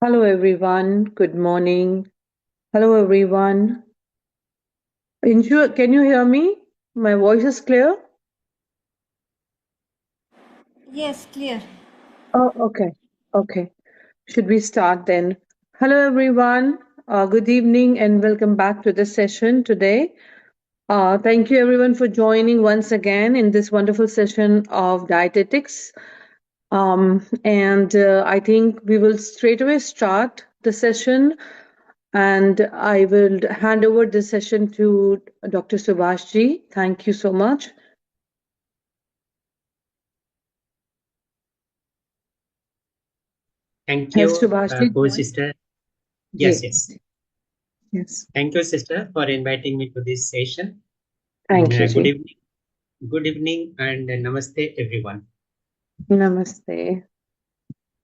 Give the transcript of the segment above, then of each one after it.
Hello everyone. Good morning. Hello everyone. Can you hear me? My voice is clear? Yes, clear. Oh, okay. Okay. Should we start then? Hello everyone. Good evening and welcome back to the session today. Thank you everyone for joining once again in this wonderful session of dietetics. And I think we will straight away start the session. And I will hand over the session to Dr. Subhash ji. Thank you so much. Thank Has you, Subhash ji joined? co-sister. Yes, Yes. yes. Yes. Thank you, sister, for inviting me to this session. Thank you, Good ji. evening. Good evening and namaste everyone. Namaste.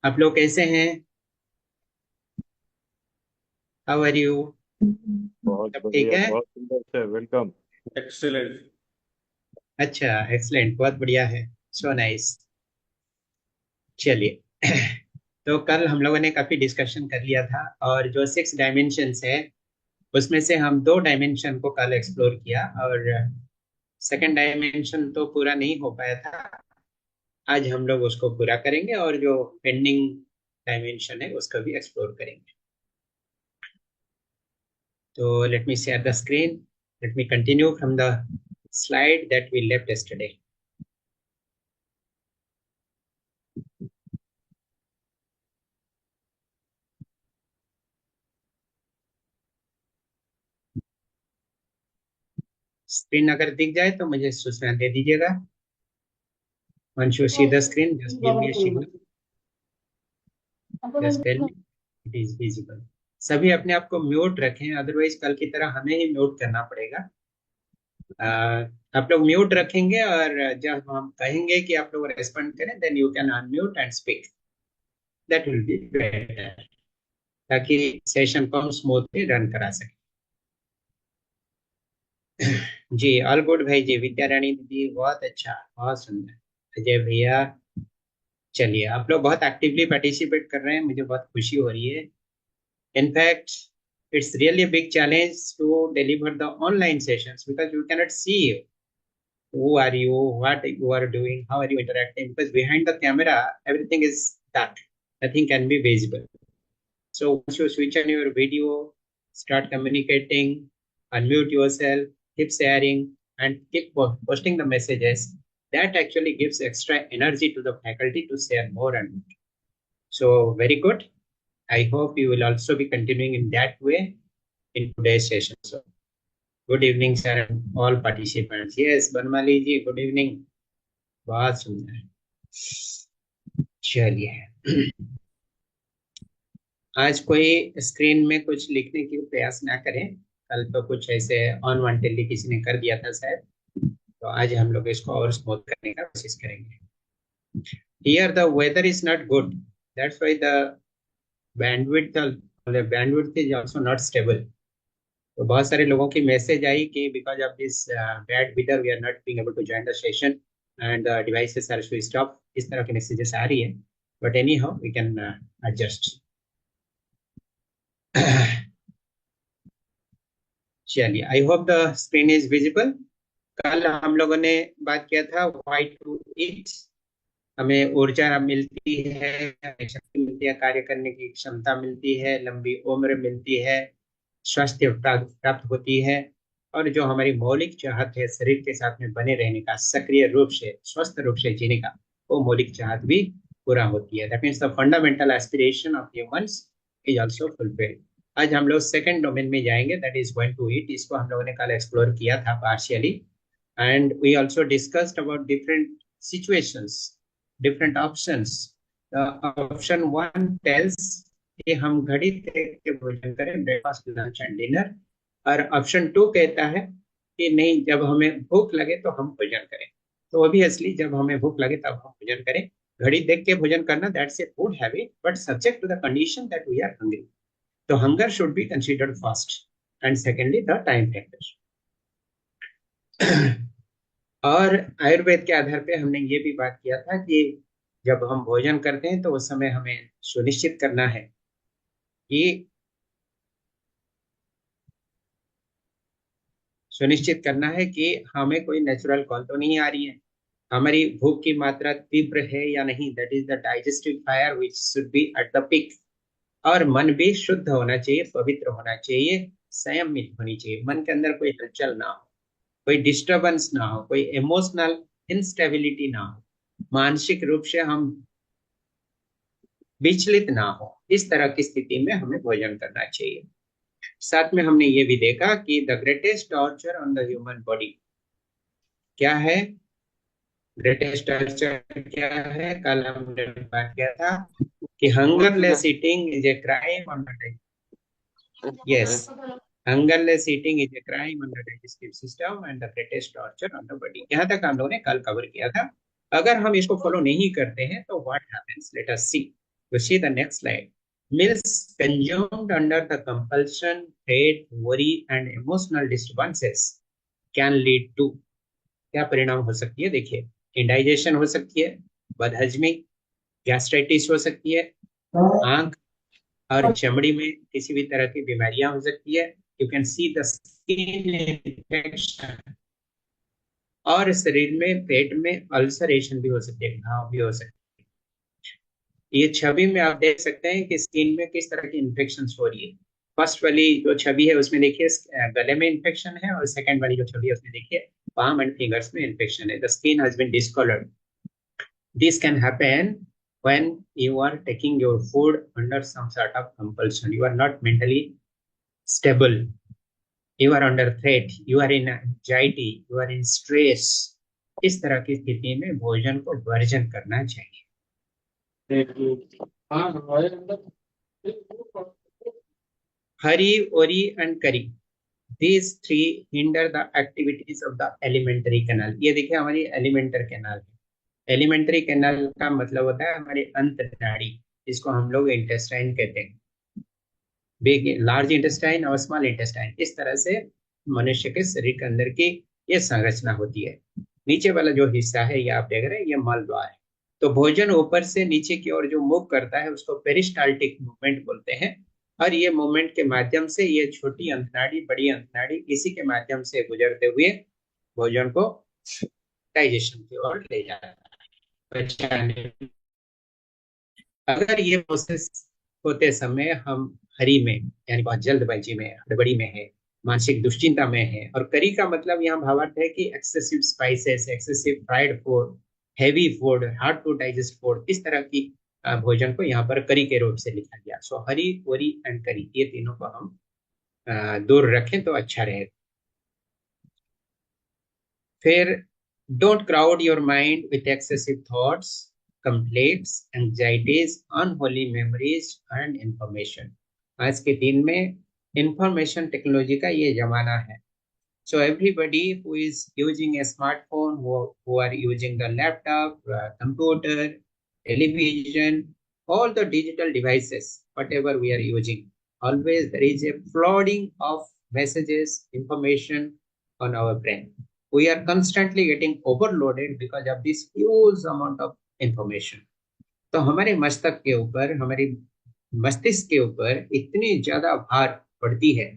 आप लोग कैसे हैं? How are you? बहुत सब ठीक बढ़िया, है? बहुत सुंदर से वेलकम। एक्सीलेंट। अच्छा, एक्सलेंट, बहुत बढ़िया है। So nice. चलिए तो कल हम लोगों ने काफी डिस्कशन कर लिया था और जो 6 डायमेंशंस है उसमें से हम 2 डायमेंशन को कल एक्सप्लोर किया और सेकंड डायमेंशन तो पूरा नहीं हो पाया था। आज हम लोग उसको पूरा करेंगे और जो पेंडिंग डायमेंशन है उसको भी एक्सप्लोर करेंगे। तो let me share the screen, let me continue from the slide that we left yesterday. Screen अगर दिख जाए तो मुझे सूचना दे दीजिएगा। Once you see the screen just give me a signal, just tell me it is visible. सभी अपने आप को म्यूट रखें, अदरवाइज कल की तरह हमें ही म्यूट करना पड़ेगा। आप लोग म्यूट रखेंगे और जब हम कहेंगे कि आप लोग रेस्पॉन्ड करें then you can unmute and speak, that will be better, ताकि सेशन को हम स्मूथली रन करा सकें। जी ऑल गुड भाई जी, विद्या रानी दीदी बहुत अच्छा, बहुत सुंदर। अजय भैया, चलिए आप लोग बहुत एक्टिवली पार्टिसिपेट कर रहे हैं, मुझे बहुत खुशी हो रही है। In fact it's really a big challenge to deliver the online sessions because you cannot see you. Who are you, what you are doing, how are you interacting, because behind the camera everything is dark, nothing can be visible. So once you switch on your video, start communicating, unmute yourself, keep sharing and keep posting the messages, that actually gives extra energy to the faculty to share more and more. So very good. I hope you will also be continuing in that way in today's session. So good evening sir and all participants. Yes Banmali ji, good evening. बहुत सुंदर। चलिए आज कोई screen में कुछ लिखने की प्रयास ना करें, कल तो कुछ ऐसे अनवांटेडली किसी ने कर दिया था शायद, तो आज हम लोग इसको और स्मूथ करने का कोशिश करेंगे। Here the weather is not good, that's why the bandwidth is also not stable. तो बहुत सारे लोगों की मैसेज आई कि because of this bad weather we are not being able to join the session and devices are switched off, इस तरह के मैसेजेस आ रही है, but anyhow we can adjust. चलिए I hope the screen is visible. कल हम लोगों ने बात किया था व्हाई टू ईट। हमें ऊर्जा मिलती है, हमें शक्ति मिलती है, कार्य करने की क्षमता मिलती है, लंबी उम्र मिलती है, स्वास्थ्य प्राप्त होती है, और जो हमारी मौलिक चाहत है शरीर के साथ में बने रहने का, सक्रिय रूप से स्वस्थ रूप से जीने का, वो मौलिक चाहत भी पूरा होती है। That means the fundamental aspiration of humans is also fulfilled. आज हम लोग सेकंड डोमेन में जाएंगे, that is going to eat. इसको हम लोगों ने कल एक्सप्लोर किया था partially, and we also discussed about different situations, different options. Option one tells कि हम घड़ी देख के भोजन करें, ब्रेकफास्ट लंच एंड डिनर, और ऑप्शन टू कहता है कि नहीं, जब हमें भूख लगे तो हम भोजन करें। तो ऑब्वियसली जब हमें भूख लगे तब हम भोजन करें। घड़ी देख के भोजन करना that's a food habit, but subject to the condition that we are hungry. तो hunger should be considered first, and secondly the time factor. और आयुर्वेद के आधार पे हमने ये भी बात किया था कि जब हम भोजन करते हैं तो उस समय हमें सुनिश्चित करना है ये सुनिश्चित करना है कि हमें कोई नेचुरल कॉल तो नहीं आ रही है, हमारी भूख की मात्रा तीव्र है या नहीं, that is the digestive fire which should be at the peak. और मन भी शुद्ध होना चाहिए, पवित्र होना चाहिए, संयमित होनी चाहिए, मन के अंदर कोई हलचल ना हो, कोई डिस्टरबेंस ना हो, कोई इमोशनल इंस्टेबिलिटी ना हो, मानसिक रूप से हम विचलित ना हो। इस तरह की स्थिति में हमें भोजन करना चाहिए। साथ में हमने ये भी देखा कि the greatest torture on the human body क्या है। ग्रेटेस्ट टॉर्चर क्या है, कल हमने बात किया था कि hungerless eating is a crime on the, yes, hungerless eating is a crime on the digestive system and the greatest torture on the body. यहाँ तक हम लोगों ने कल कवर किया था। अगर हम इसको फॉलो नहीं करते हैं तो what happens, let us see, we see the next slide. Meals consumed under the compulsion, hate, worry and emotional disturbances can lead to, क्या परिणाम हो सकती है देखिए, इंडाइजेशन हो सकती है, बदहजमी, गैस्ट्राइटिस हो सकती है, आंख और चमड़ी में किसी भी तरह की बीमारियां हो सकती है, you can see the skin infection, और शरीर में पेट में अल्सरेशन भी हो सकती है, घाव भी हो सकती है। ये छवि में आप देख सकते हैं कि स्किन में किस तरह की इन्फेक्शन हो रही है। फर्स्ट वाली जो छवि है उसमें देखिए गले में इन्फेक्शन है, और सेकंड वाली जो छवि है उसमें देखिए palm and fingers में इन्फेक्शन है। The skin has been discolored. This can happen when you are taking your food under some sort of compulsion. You are not mentally stable. You are under threat. You are in anxiety. You are in stress. इस तरह की स्थिति में भोजन को version करना चाहिए। हरी, ओरी एंड करी, these three hinder the activities of the alimentary canal. ये देखिए हमारी एलिमेंटर कैनाल है। एलिमेंट्री कैनाल का मतलब होता है हमारी अंत नाड़ी, जिसको हम लोग इंटेस्टाइन कहते हैं, बिग लार्ज इंटेस्टाइन और स्मॉल इंटेस्टाइन। इस तरह से मनुष्य के शरीर के अंदर की ये संरचना होती है। नीचे वाला जो हिस्सा है ये आप देख रहे हैं, ये मल द्वार है। तो भोजन ऊपर से नीचे की ओर जो मूव करता है उसको पेरिस्टाल्टिक मूवमेंट बोलते हैं, और ये मूवमेंट के माध्यम से ये छोटी अंतनाड़ी, बड़ी अंतनाड़ी, इसी के माध्यम से गुजरते हुए भोजन को डाइजेशन की ओर ले जाता है, पचाने। अगर ये प्रोसेस होते समय हम हरी में, यानी बहुत जल्दबाजी में, हड़बड़ी में है, मानसिक दुश्चिंता में है, और करी का मतलब यहाँ भावार्थ है कि excessive spices, excessive fried food, heavy food, hard to digest food, इस तरह की भोजन को यहाँ पर करी के रूप से लिखा गया। सो हरी, ओरी एंड करी, ये तीनों को हम दूर रखें तो अच्छा रहेगा। फिर don't crowd your mind with excessive thoughts, complaints, anxieties, unholy memories and information. आज के दिन में इंफॉर्मेशन टेक्नोलॉजी का ये जमाना है। So everybody who is using a smartphone, who are using the laptop, computer, television, all the digital devices, whatever we are using, always there is a flooding of messages, information on our brain. We are constantly getting overloaded because of this huge amount of information. तो हमारे मस्तक के ऊपर, हमारे मस्तिष्क के ऊपर इतनी ज्यादा भार पड़ती है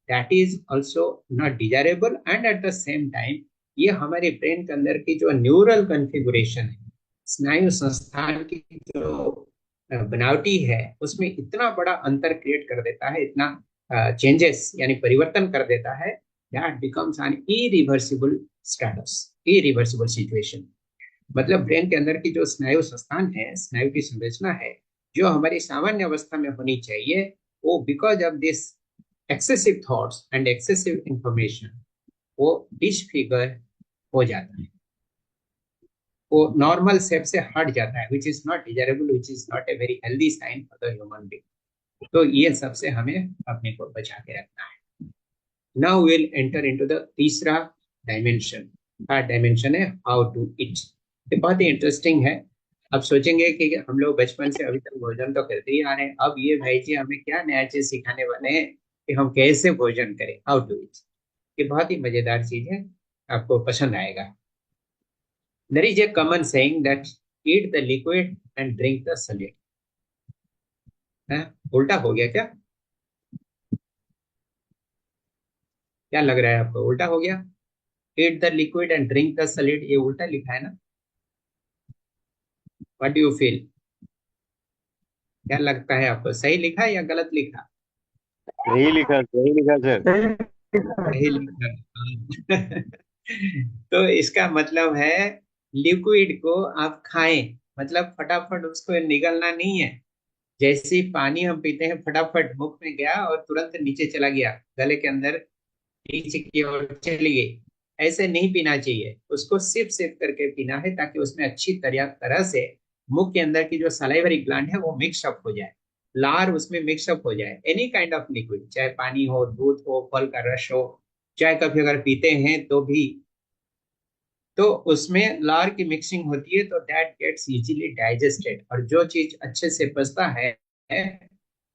that is also not desirable, and at the same time ये हमारे ब्रेन के अंदर की जो न्यूरल कॉन्फ़िगरेशन है, स्नायु संस्थान की जो बनावटी है, उसमें इतना बड़ा अंतर क्रिएट कर देता है, इतना चेंजेस यानी परिवर्तन कर देता है, that becomes an irreversible status, irreversible situation। मतलब ब्रेन के अंदर की जो स्नायु संस्थान है, स्नायु की संरचना है, जो हमारी सामान्य अवस्था में होनी चाहिए, वो because of this excessive thoughts and excessive information वो डिसफिगर हो जाता है, वो नॉर्मल शेप से हट जाता है, which is not desirable, which is not a very healthy sign for the human being. तो ये सबसे हमें अपने को बचा के रखना है। Now will enter into the तीसरा डायमेंशन। थर्ड डायमेंशन है हाउ टू ईट। ये बहुत ही इंटरेस्टिंग है। अब सोचेंगे कि हम लोग बचपन से अभी तक भोजन तो करते ही आ रहे हैं, अब ये भाई जी हमें क्या नया चीज सिखाने वाले हैं कि हम कैसे भोजन करें, हाउ टू ईट। ये बहुत ही मजेदार चीज है, आपको पसंद आएगा। There is a common saying that eat the liquid and drink the solid. है? उल्टा हो गया क्या? क्या लग रहा है आपको, उल्टा हो गया? Eat the liquid and drink the solid, ये उल्टा लिखा है ना? What do you feel? क्या लगता है आपको, सही लिखा है या गलत लिखा? सही लिखा सर। सही लिखा। तो इसका मतलब है लिक्विड को आप खाएं, मतलब फटाफट उसको निगलना नहीं है। जैसे ही पानी हम पीते हैं फटाफट मुख में गया और तुरंत नीचे चला गया, गले के अंदर नीचे की ओर चली गई, ऐसे नहीं पीना चाहिए। उसको सिप सिप करके पीना है ताकि उसमें अच्छी तरह तरह से मुख के अंदर की जो सलाइवरी ग्लैंड है वो मिक्स अप हो जाए, लार उसमें मिक्स अप हो जाए। एनी काइंड ऑफ लिक्विड, चाहे पानी हो, दूध हो, फल का रस हो, चाहे कभी अगर पीते हैं तो भी, तो उसमें लार की मिक्सिंग होती है तो दैट गेट्स इजीली डाइजेस्टेड, और जो चीज अच्छे से पचता है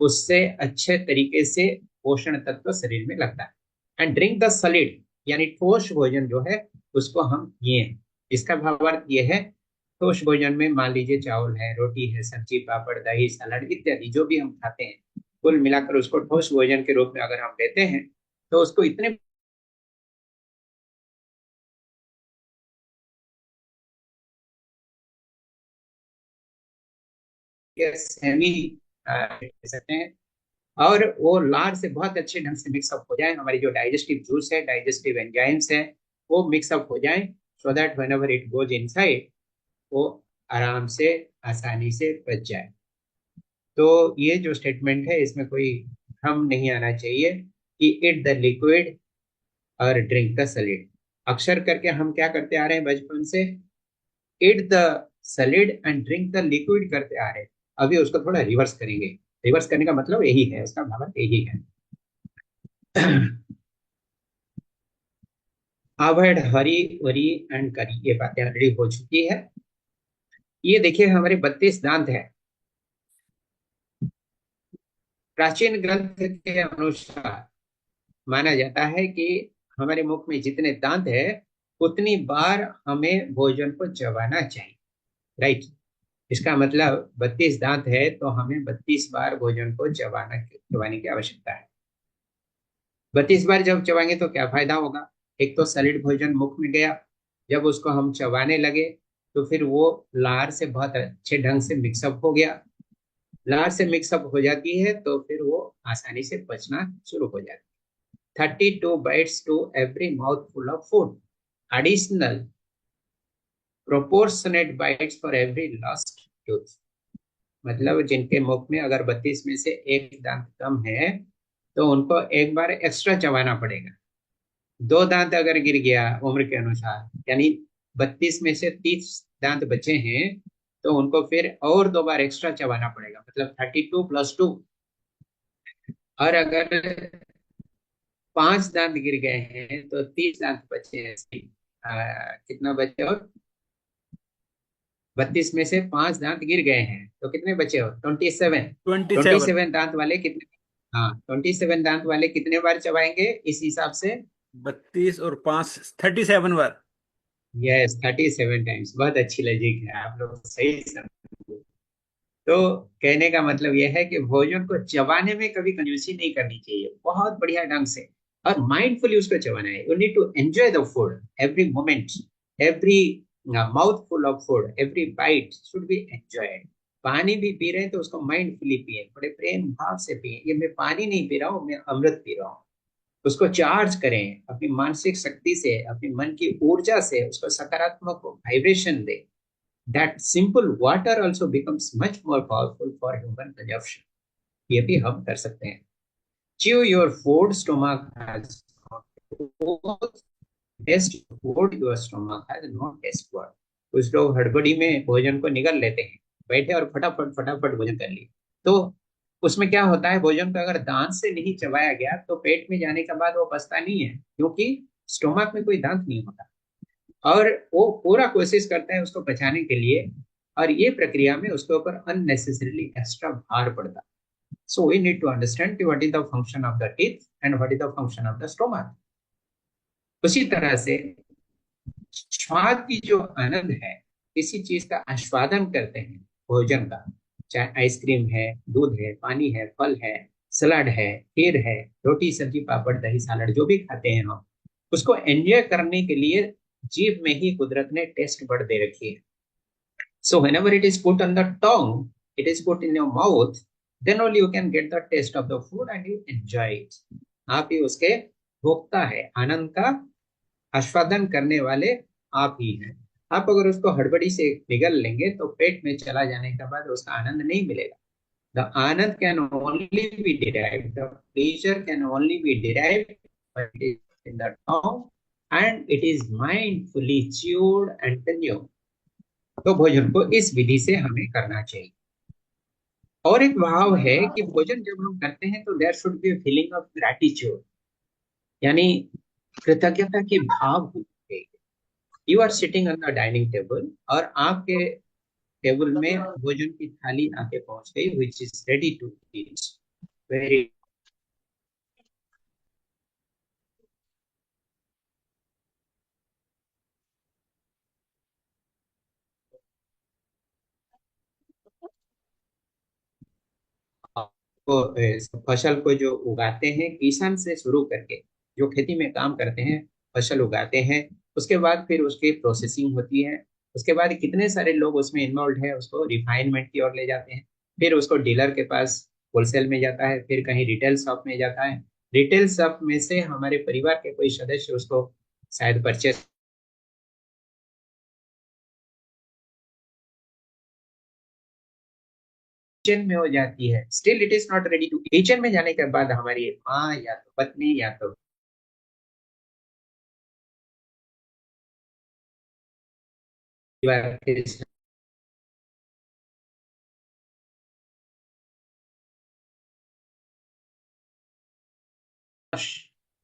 उससे अच्छे तरीके से पोषण तत्व शरीर में लगता है। एंड ड्रिंक द सॉलिड, यानी ठोस भोजन जो है उसको हम ये, इसका भावार्थ ये है, ठोस भोजन में मान लीजिए चावल है, रोटी है, सब्जी, पापड़, दही, सलाद इत्यादि जो भी हम खाते हैं, कुल मिलाकर उसको ठोस भोजन के रूप में अगर हम लेते हैं तो उसको इतने सेमी सकते हैं, और वो लार से बहुत अच्छे ढंग से मिक्सअप हो जाए, हमारी जो डाइजेस्टिव जूस है, डाइजेस्टिव एंजाइम्स है, वो मिक्सअप हो जाए, so that when ever it goes inside वो आराम से, आसानी से पच जाए। तो ये जो स्टेटमेंट है इसमें कोई भ्रम नहीं आना चाहिए कि ईट द लिक्विड और ड्रिंक द सॉलिड। अक्सर करके हम क्या करते आ रहे हैं बचपन से, eat the solid and drink the liquid करते आ रहे हैं। अभी उसको थोड़ा रिवर्स करेंगे। रिवर्स करने का मतलब यही है, उसका भाव यही है। अवॉइड हरी वरी एंड करी, ये बातें ऑलरेडी हो चुकी है। ये देखिए हमारे 32 दांत है। प्राचीन ग्रंथ के अनुसार माना जाता है कि हमारे मुख में जितने दांत है उतनी बार हमें भोजन को चबाना चाहिए, राइट? इसका मतलब 32 दांत है तो हमें 32 बार भोजन को चबाने की आवश्यकता है। 32 बार जब चबाएंगे तो क्या फायदा होगा? एक तो सॉलिड भोजन मुख में गया, जब उसको हम चबाने लगे तो फिर वो लार से बहुत अच्छे ढंग से मिक्सअप हो गया। लार से मिक्सअप हो जाती है तो फिर वो आसानी से पचना शुरू हो जाती है। 32 bites to every mouthful of food, additional proportionate bites for every lost tooth। मतलब जिनके मुख में अगर 32 में से एक दांत कम है तो उनको एक बार एक्स्ट्रा चबाना पड़ेगा। दो दांत अगर गिर गया उम्र के अनुसार, यानी 32 में से 30 दांत बचे हैं, तो उनको फिर और दो बार एक्स्ट्रा चबाना पड़ेगा, मतलब 32 + 2। और अगर 5 दांत गिर गए हैं तो 30 दांत बचे हैं। कितना बचे? और 32 में से 5 दांत गिर गए हैं तो कितने बचे? और 27। 27। 27 दांत वाले कितने? हाँ, 27 दांत वाले कितने बार चबाएंगे इस हिसाब से? 32 और 5 37 बार। Yes, 37 times. बहुत अच्छी लॉजिक है, आप लोग सही समझे। तो कहने का मतलब यह है कि भोजन को चबाने में कभी कंजूसी नहीं करनी चाहिए, बहुत बढ़िया ढंग से और माइंडफुली उसको चबाना है। You need to enjoy the food, every moment, every mouthful of food, every bite should be enjoyed. पानी भी पी रहे हैं तो उसको माइंडफुली पिए, बड़े प्रेम भाव से पिए। ये मैं पानी नहीं पी रहा हूँ, मैं अमृत पी रहा हूँ। उसको चार्ज करें अपनी मानसिक शक्ति से, अपनी मन की ऊर्जा से, उसको सकारात्मक vibration they. That simple water also becomes much more powerful for human consumption। ये भी हम कर सकते हैं। Chew your food, stomach has no taste food, your stomach has no taste word। कुछ लोग हड़बड़ी में भोजन को निगल लेते हैं, बैठे और फटाफट फटाफट भोजन कर लिए, तो उसमें क्या होता है, भोजन को अगर दांत से नहीं चबाया गया तो पेट में जाने के बाद वो पचता नहीं है, क्योंकि स्टोमक में कोई दांत नहीं होता, और वो पूरा कोशिश करता है उसको बचाने के लिए, और ये प्रक्रिया में उसके ऊपर अननेसेसरीली एक्स्ट्रा भार पड़ता है। So we need to understand what is the function of the teeth and what is the function of the stomach. उसी तरह से स्वाद की जो आनंद है, किसी चीज का आस्वादन करते हैं भोजन का, चाहे आइसक्रीम है, दूध है, पानी है, फल है, सलाद है, खीर है, रोटी सब्जी पापड़ दही सलाद जो भी खाते हैं हम, उसको एंजॉय करने के लिए जीभ में ही कुदरत ने टेस्ट बड दे रखी है. So whenever it is put on the tongue, it is put in your mouth, then only you can get the taste of the food and you enjoy it. आप ही उसके भोक्ता है, आनंद का आस्वादन करने वाले आप ही हैं. आप अगर उसको हड़बड़ी से निगल लेंगे तो पेट में चला जाने के बाद उसका आनंद नहीं मिलेगा. The anand can only be derived, the pleasure can only be derived when it is in the tongue and it is mindfully chewed and consumed. तो भोजन को इस विधि से हमें करना चाहिए. और एक भाव है कि भोजन जब हम करते हैं तो there should be feeling of gratitude, यानी कृतज्ञता की भाव होनी चाहिए. You are sitting on the dining table और आपके टेबल में भोजन की थाली आके पहुंच गई which is ready to eat. Very को फसल को जो उगाते हैं किसान से शुरू करके जो खेती में काम करते हैं, फसल उगाते हैं, उसके बाद फिर उसकी प्रोसेसिंग होती है, उसके बाद कितने सारे लोग उसमें इन्वॉल्व है, उसको रिफाइनमेंट की ओर ले जाते हैं, फिर उसको डीलर के पास होलसेल में जाता है, फिर कहीं रिटेल शॉप में जाता है, रिटेल शॉप में से हमारे परिवार के कोई सदस्य उसको शायद परचेस किचन में हो जाती है. Still it is not ready to. Kitchen में जाने के बाद हमारी माँ या तो पत्नी या तो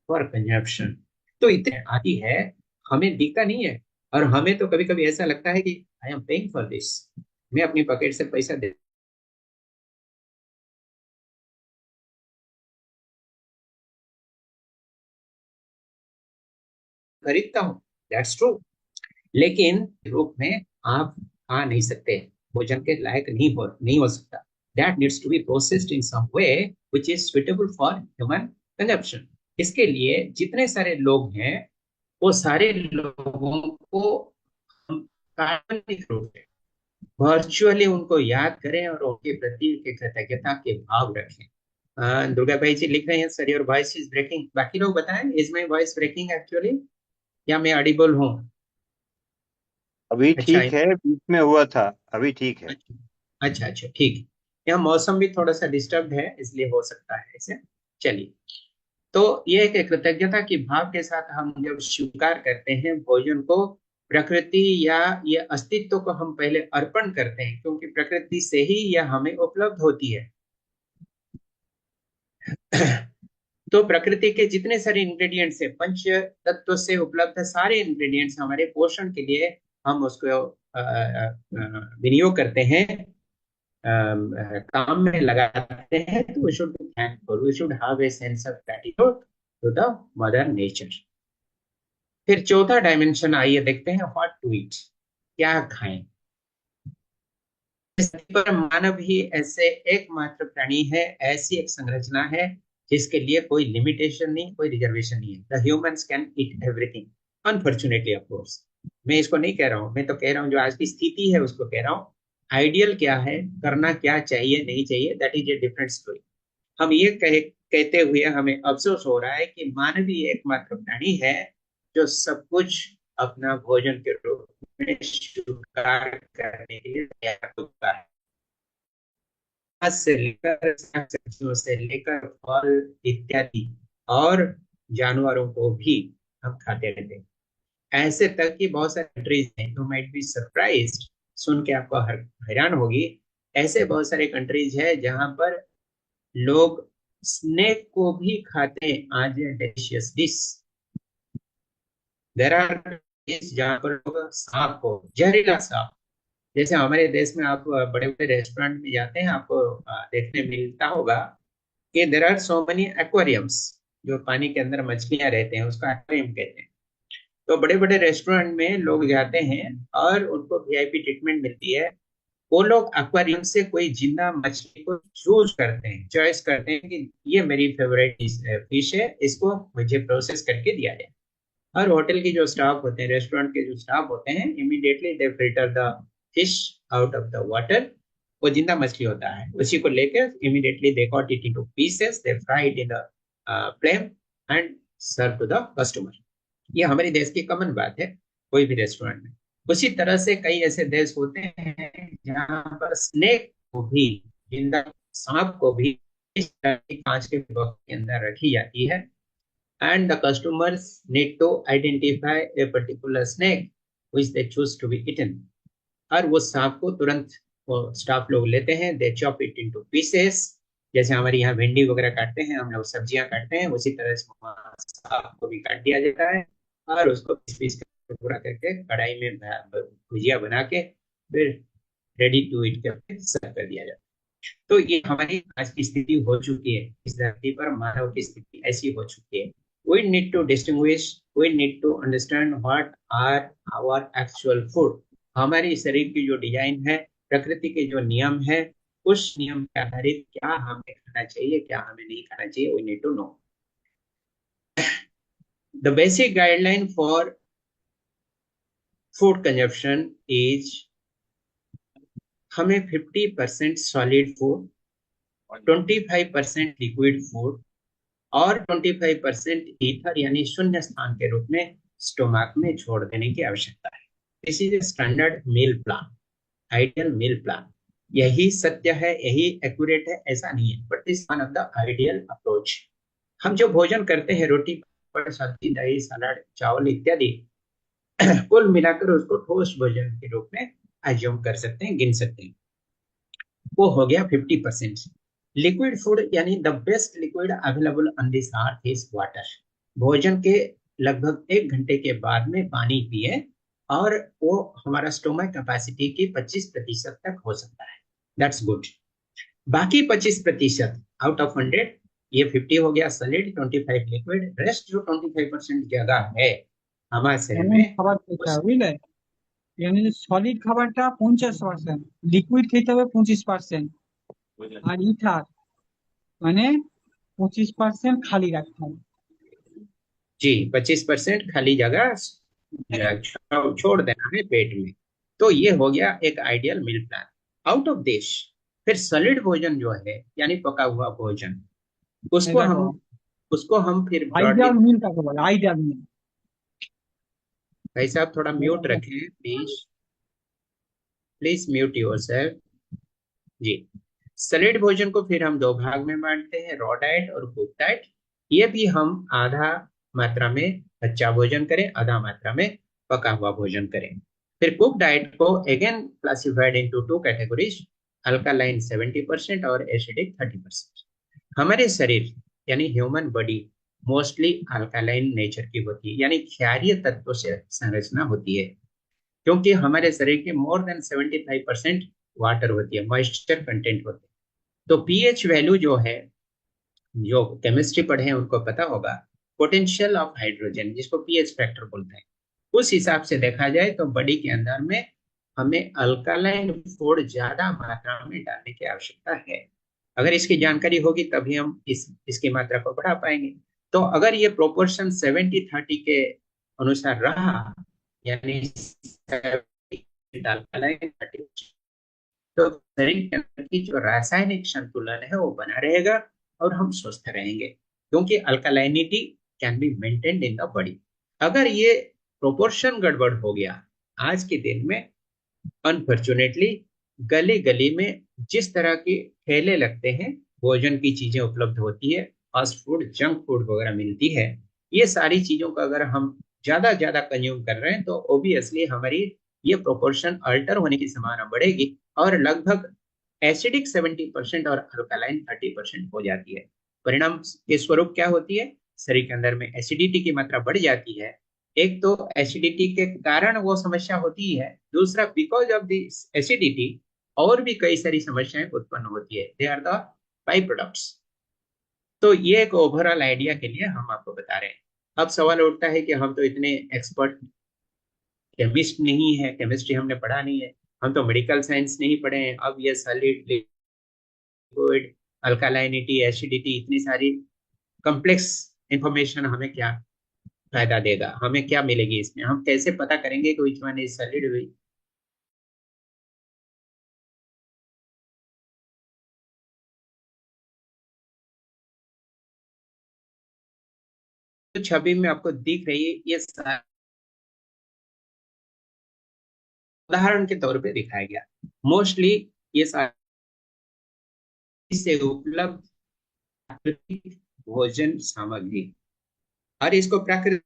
फॉर कंजप्शन. तो इतने आती है, हमें दिखता नहीं है, और हमें तो कभी कभी ऐसा लगता है कि I am paying for this, मैं अपनी पॉकेट से पैसा दे खरीदता हूँ. That's true. लेकिन रूप में आप खा नहीं सकते, भोजन के लायक नहीं हो सकता. That needs to be processed in some way which is suitable for human consumption. इसके लिए जितने सारे लोग हैं वो सारे लोगों को हम काल्पनिक रूप से वर्चुअली उनको याद करें और उनके प्रति कृतज्ञता के भाव रखें. दुर्गा भाई जी लिख रहे हैं sir your voice is breaking. बाकी लोग बताएं, is my voice breaking actually या मैं ऑडिबल हूँ? अभी अच्छा ठीक है, बीच में हुआ था, अभी ठीक है. अच्छा अच्छा ठीक है. यहाँ मौसम भी थोड़ा सा डिस्टर्ब है इसलिए हो सकता है ऐसे. चलिए, तो ये एक कृतज्ञता की भाव के साथ हम जब स्वीकार करते हैं भोजन को, प्रकृति या ये अस्तित्व को हम पहले अर्पण करते हैं, क्योंकि प्रकृति से ही यह हमें उपलब्ध होती है. तो प्रकृति के जितने सारे इंग्रेडिएंट्स है, पंच तत्व से उपलब्ध सारे इंग्रेडिएंट्स हमारे पोषण के लिए हम उसको विनियोग करते हैं, काम में लगाते हैं. तो we should be thankful, we should have a sense of gratitude to the mother nature. फिर चौथा डायमेंशन आइए देखते हैं, व्हाट टू ईट, क्या खाएं. इस धरती पर मानव ही ऐसे एकमात्र प्राणी है, ऐसी एक संरचना है जिसके लिए कोई लिमिटेशन नहीं, कोई रिजर्वेशन नहीं है. The humans can eat everything, unfortunately of course. मैं इसको नहीं कह रहा हूँ, मैं तो कह रहा हूँ जो आज की स्थिति है उसको कह रहा हूँ. आइडियल क्या है, करना क्या चाहिए नहीं चाहिए, that is a different story. हम ये कहते हुए हमें अफसोस हो रहा है कि मानव ही एकमात्र प्राणी है जो सब कुछ अपना भोजन के रूप में स्वीकार करने के लिए तैयार होता है. से लेकर सब्जियों से लेकर फल इत्यादि और जानवरों को भी हम खाते रहते हैं. ऐसे तक कि बहुत सारे कंट्रीज हैं, यू माइट बी सरप्राइज्ड, सुन के आपको हैरान होगी, ऐसे बहुत सारे कंट्रीज है जहां पर लोग स्नेक को भी खाते हैं as a delicious dish. There are जहां पर लोग सांप को, जहरीला सांप, जैसे हमारे देश में आप बड़े बड़े रेस्टोरेंट में जाते हैं, आपको देखने मिलता होगा कि there are so many aquariums, जो पानी के अंदर मछलियां रहते हैं उसका एक्वेरियम कहते हैं. तो बड़े बड़े रेस्टोरेंट में लोग जाते हैं और उनको वीआईपी ट्रीटमेंट मिलती है. वो लोग एक्वेरियम से कोई जिंदा मछली को चूज करते हैं, चॉइस करते हैं कि ये मेरी फेवरेट फिश है, इसको मुझे प्रोसेस करके दिया जाए। और होटल के जो स्टाफ होते हैं, रेस्टोरेंट के जो स्टाफ होते हैं, immediately they filter the fish out of the water. वो जिंदा मछली होता है, उसी को लेकर immediately they cut it into pieces, they fry it in the flame and serve to the customer. ये हमारे देश की कॉमन बात है कोई भी रेस्टोरेंट में। उसी तरह से कई ऐसे देश होते हैं जहां पर स्नेक को भी, जिंदा सांप को भी इस तरह की कांच के बॉक्स के अंदर रखी जाती है, and the customers need to identify a particular snake which they choose to be eaten। और वो सांप को तुरंत वो स्टाफ लोग लेते हैं, दे चॉप इट इनटू पीसेस। जैसे हमारे यहाँ भिंडी वगैरह काटते हैं, हम लोग सब्जियां काटते हैं, उसी तरह से वहाँ सांप को भी काट दिया जाता है और उसको पीस पीस कर पूरा करके कढ़ाई में भुजिया बना के फिर रेडी टू ईट करके सर्व कर दिया जाता है। तो ये हमारी आज की स्थिति हो चुकी है, इस धरती पर मानव की स्थिति ऐसी हो चुकी है। We need to distinguish, we need to understand what are our actual food। हमारी शरीर की जो डिजाइन है, प्रकृति के जो नियम है, उस नियम के आधारित क्या हमें खाना चाहिए, क्या हमें नहीं खाना चाहिए, we need to know। The basic guideline for food consumption is हमें 50% सॉलिड फूड, 25% लिक्विड फूड और 25% ईथर यानी शून्य स्थान के रूप में स्टोमक में छोड़ देने की आवश्यकता है। This is standard meal plan, ideal meal plan. यही सत्य है, यही एक्यूरेट है, ऐसा नहीं है, but this one of the ideal approach. हम जो भोजन करते हैं, रोटी पर सब्जी, दही, सलाद, चावल इत्यादि, कुल मिलाकर उसको ठोस भोजन के रूप में एज्यूम कर सकते हैं, गिन सकते हैं। वो हो गया 50%। लिक्विड फूड यानी the best liquid available on this earth is water. भोजन के लगभग 1 घंटे के बाद में पानी पिए और वो हमारा स्टोमक कैपेसिटी की 25% तक हो सकता है, दैट्स गुड। बाकी 25% आउट ऑफ 100, ये 50 हो गया सॉलिड, 25 लिक्विड, रेस्ट जो 25% जगह है हमारे शरीर এমন में খাবার খেতে হবে বুঝলে, এখানে যে সলিড খাবারটা 50%, লিকুইড খেতে হবে 25%, আর ইথার মানে 25% খালি রাখতে হবে। जी 25% खाली जगह छोड़ देना है पेट में। तो ये हो गया एक ideal meal plan. Out of this फिर सॉलिड भोजन जो है यानी पका हुआ भोजन, उसको এই দেখো, हम फिर আইডিয়াল ब्रॉडली। মিল কাকে বলে? Ideal meal. भाई साहब थोड़ा म्यूट रखें प्लीज, प्लीज म्यूट योरसेल्फ जी। सॉलिड भोजन को फिर हम 2 भाग में बांटते हैं, रॉ डाइट और कुक डाइट। ये भी हम आधा मात्रा में कच्चा भोजन करें, आधा मात्रा में पका हुआ भोजन करें। फिर कुक डाइट को again classified into 2 categories, alkaline 70% और एसिडिक 30%। हमारे शरीर यानी human body mostly alkaline nature की होती है, यानी क्षारीय तत्वों से संरचना होती है, क्योंकि हमारे शरीर के मोर देन 75% वाटर होती है, मॉइस्चर कंटेंट होते हैं। तो पीएच वैल्यू जो है, जो केमिस्ट्री पढ़े हैं उनको पता होगा, पोटेंशियल ऑफ हाइड्रोजन जिसको पीएच फैक्टर बोलते हैं, उस हिसाब से देखा जाए तो बॉडी के अंदर में हमें अल्कालाइन फूड ज्यादा मात्रा में डालने की आवश्यकता है। अगर इसकी जानकारी होगी तभी हम इसकी मात्रा को बढ़ा पाएंगे। तो अगर ये प्रोपोर्शन 70-30 के अनुसार रहा, यानी 70 अल्कालाइन 30, तो शरीर के अंदर की जो रासायनिक संतुलन है वो बना रहेगा और हम स्वस्थ रहेंगे, क्योंकि alkalinity can be maintained in the body. अगर ये प्रोपोर्शन गड़बड़ हो गया, आज के दिन में अनफॉर्चुनेटली गली गली में जिस तरह के ठेले लगते हैं, भोजन की चीजें उपलब्ध होती है, फास्ट फूड, जंक फूड वगैरह मिलती है, ये सारी चीजों का अगर हम ज्यादा ज्यादा कंज्यूम कर रहे हैं तो ओबियसली हमारी ये प्रोपोर्शन अल्टर होने की संभावना बढ़ेगी और लगभग एसिडिक 70% और अल्कालाइन 30% हो जाती है। परिणाम के स्वरूप क्या होती है, शरीर के अंदर में एसिडिटी की मात्रा बढ़ जाती है। एक तो एसिडिटी के कारण वो समस्या होती है, दूसरा बिकॉज ऑफ दिस एसिडिटी और भी कई सारी समस्याएं उत्पन्न होती है, they are the by products. तो ये एक ओवरऑल आइडिया के लिए हम आपको बता रहे हैं। अब सवाल उठता है कि हम तो इतने एक्सपर्ट केमिस्ट नहीं है, केमिस्ट्री हमने पढ़ा नहीं है, हम तो मेडिकल साइंस नहीं पढ़े हैं, अब ये सॉलिड, लिक्विड, अल्कालाइनिटी, एसिडिटी, इतनी सारी कॉम्प्लेक्स इंफॉर्मेशन हमें क्या फायदा देगा, हमें क्या मिलेगी इसमें, हम कैसे पता करेंगे कि विच वन इज सॉलिड। तो छवि में आपको दिख रही है, ये उदाहरण के तौर पे दिखाया गया। मोस्टली ये सारी से उपलब्ध प्राकृतिक भोजन सामग्री, और इसको प्राकृतिक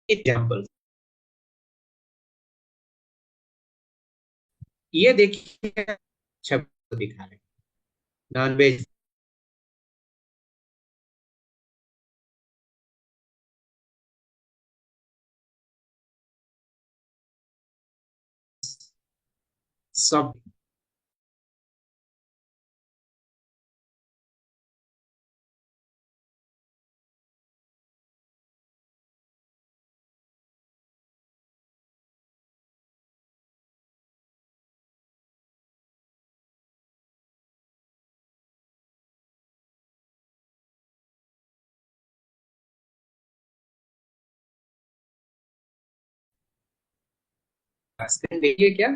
एग्जाम्पल, ये देखिए छवि को दिखा रहे, नॉन वेज सब। स्क्रीन देखिए क्या,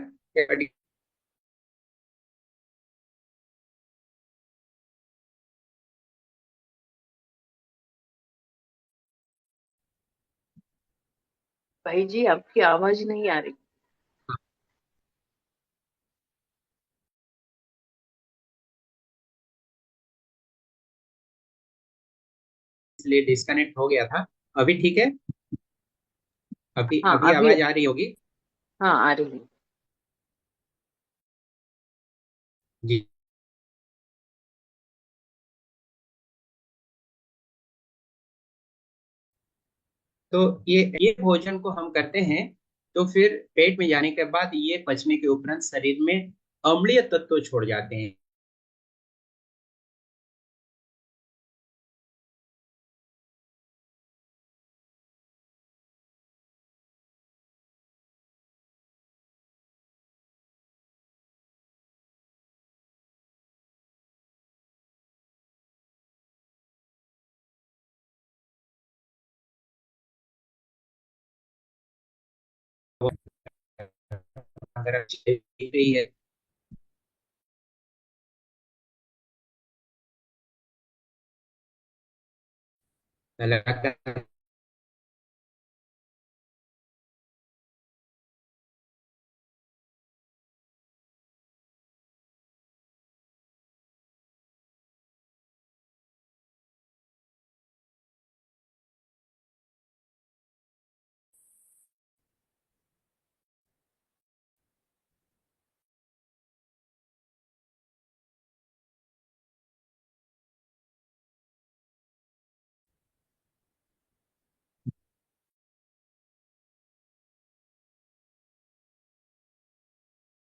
भाई जी आपकी आवाज नहीं आ रही। इसलिए डिस्कनेक्ट हो गया था। अभी ठीक है, अभी हाँ अभी अभी। आवाज आ रही होगी। हाँ आ रही है। जी, तो ये भोजन को हम करते हैं, तो फिर पेट में जाने के बाद ये पचने के उपरांत शरीर में अम्लीय तत्व छोड़ जाते हैं। अगर अच्छी दिख रही है, लगातार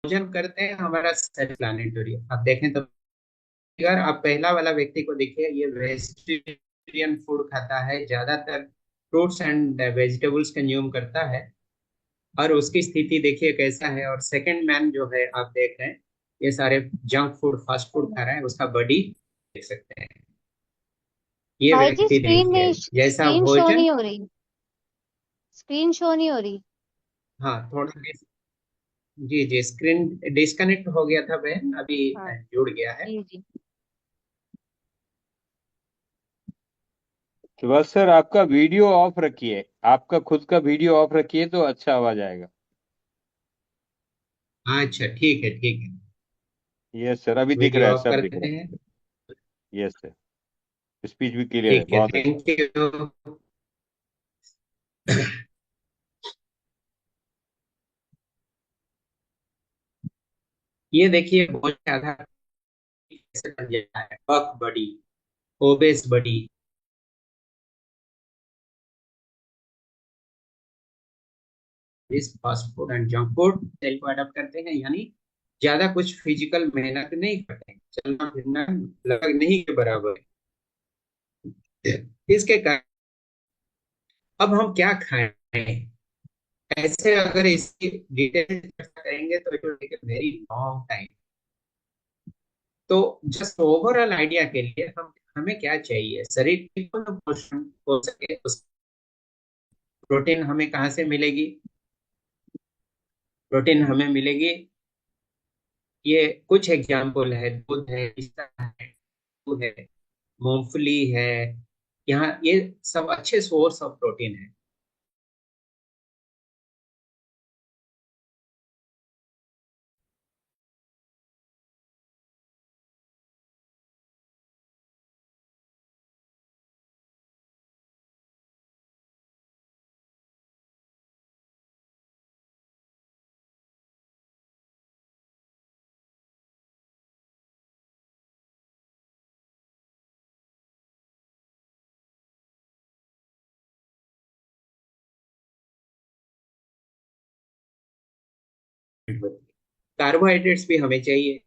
भोजन करते हैं, हमारा शरीर प्लानिटरी, आप देखें तो अगर आप पहला वाला व्यक्ति को देखिए, ये वेजिटेरियन फूड खाता है, ज्यादातर फ्रूट्स एंड वेजिटेबल्स कंज्यूम करता है, और उसकी स्थिति देखिए कैसा है। और सेकंड मैन जो है, आप देख रहे हैं ये सारे जंक फूड, फास्ट फूड खा रहा है, उसका बॉडी देख सकते हैं। ये भाई जी व्यक्ति देखिए जैसा स्क्रीन शो भोजन। नहीं हो रही। स्क्रीन शो नहीं हो रही। हाँ थोड़ा जी जी, स्क्रीन डिस्कनेक्ट हो गया था बहन, अभी हाँ जुड़ गया है। जी जी। तो बस सर आपका वीडियो ऑफ रखिए, आपका खुद का वीडियो ऑफ रखिए तो अच्छा आवाज आएगा। अच्छा ठीक है ठीक है, यस सर, अभी दिख रहा वीडियो है, ऑफ सब कर दिख देते रहा हैं। है। यस सर, स्पीच भी क्लियर है, ठीक है, बहुत अच्छा। Thank you. ये देखिए भोजन के आधार कैसे बन जाता है, बक बड़ी, ओबेस बड़ी, fast food and junk food style को अडॉप्ट करते हैं, यानी ज्यादा कुछ फिजिकल मेहनत नहीं करते हैं, चलना फिरना लगभग नहीं के बराबर है। इसके कारण अब हम क्या खाएं, ऐसे अगर इसकी डिटेल चर्चा करेंगे तो it will take a very long time. तो जस्ट ओवरऑल आइडिया के लिए हमें क्या चाहिए, शरीर की पूर्ण पोषण हो सके, उस प्रोटीन हमें कहाँ से मिलेगी? प्रोटीन हमें मिलेगी, ये कुछ एग्जाम्पल है, दूध है, पिस्ता है, दूध है, मूंगफली है, यहाँ ये सब अच्छे सोर्स ऑफ प्रोटीन है। कार्बोहाइड्रेट्स भी हमें चाहिए।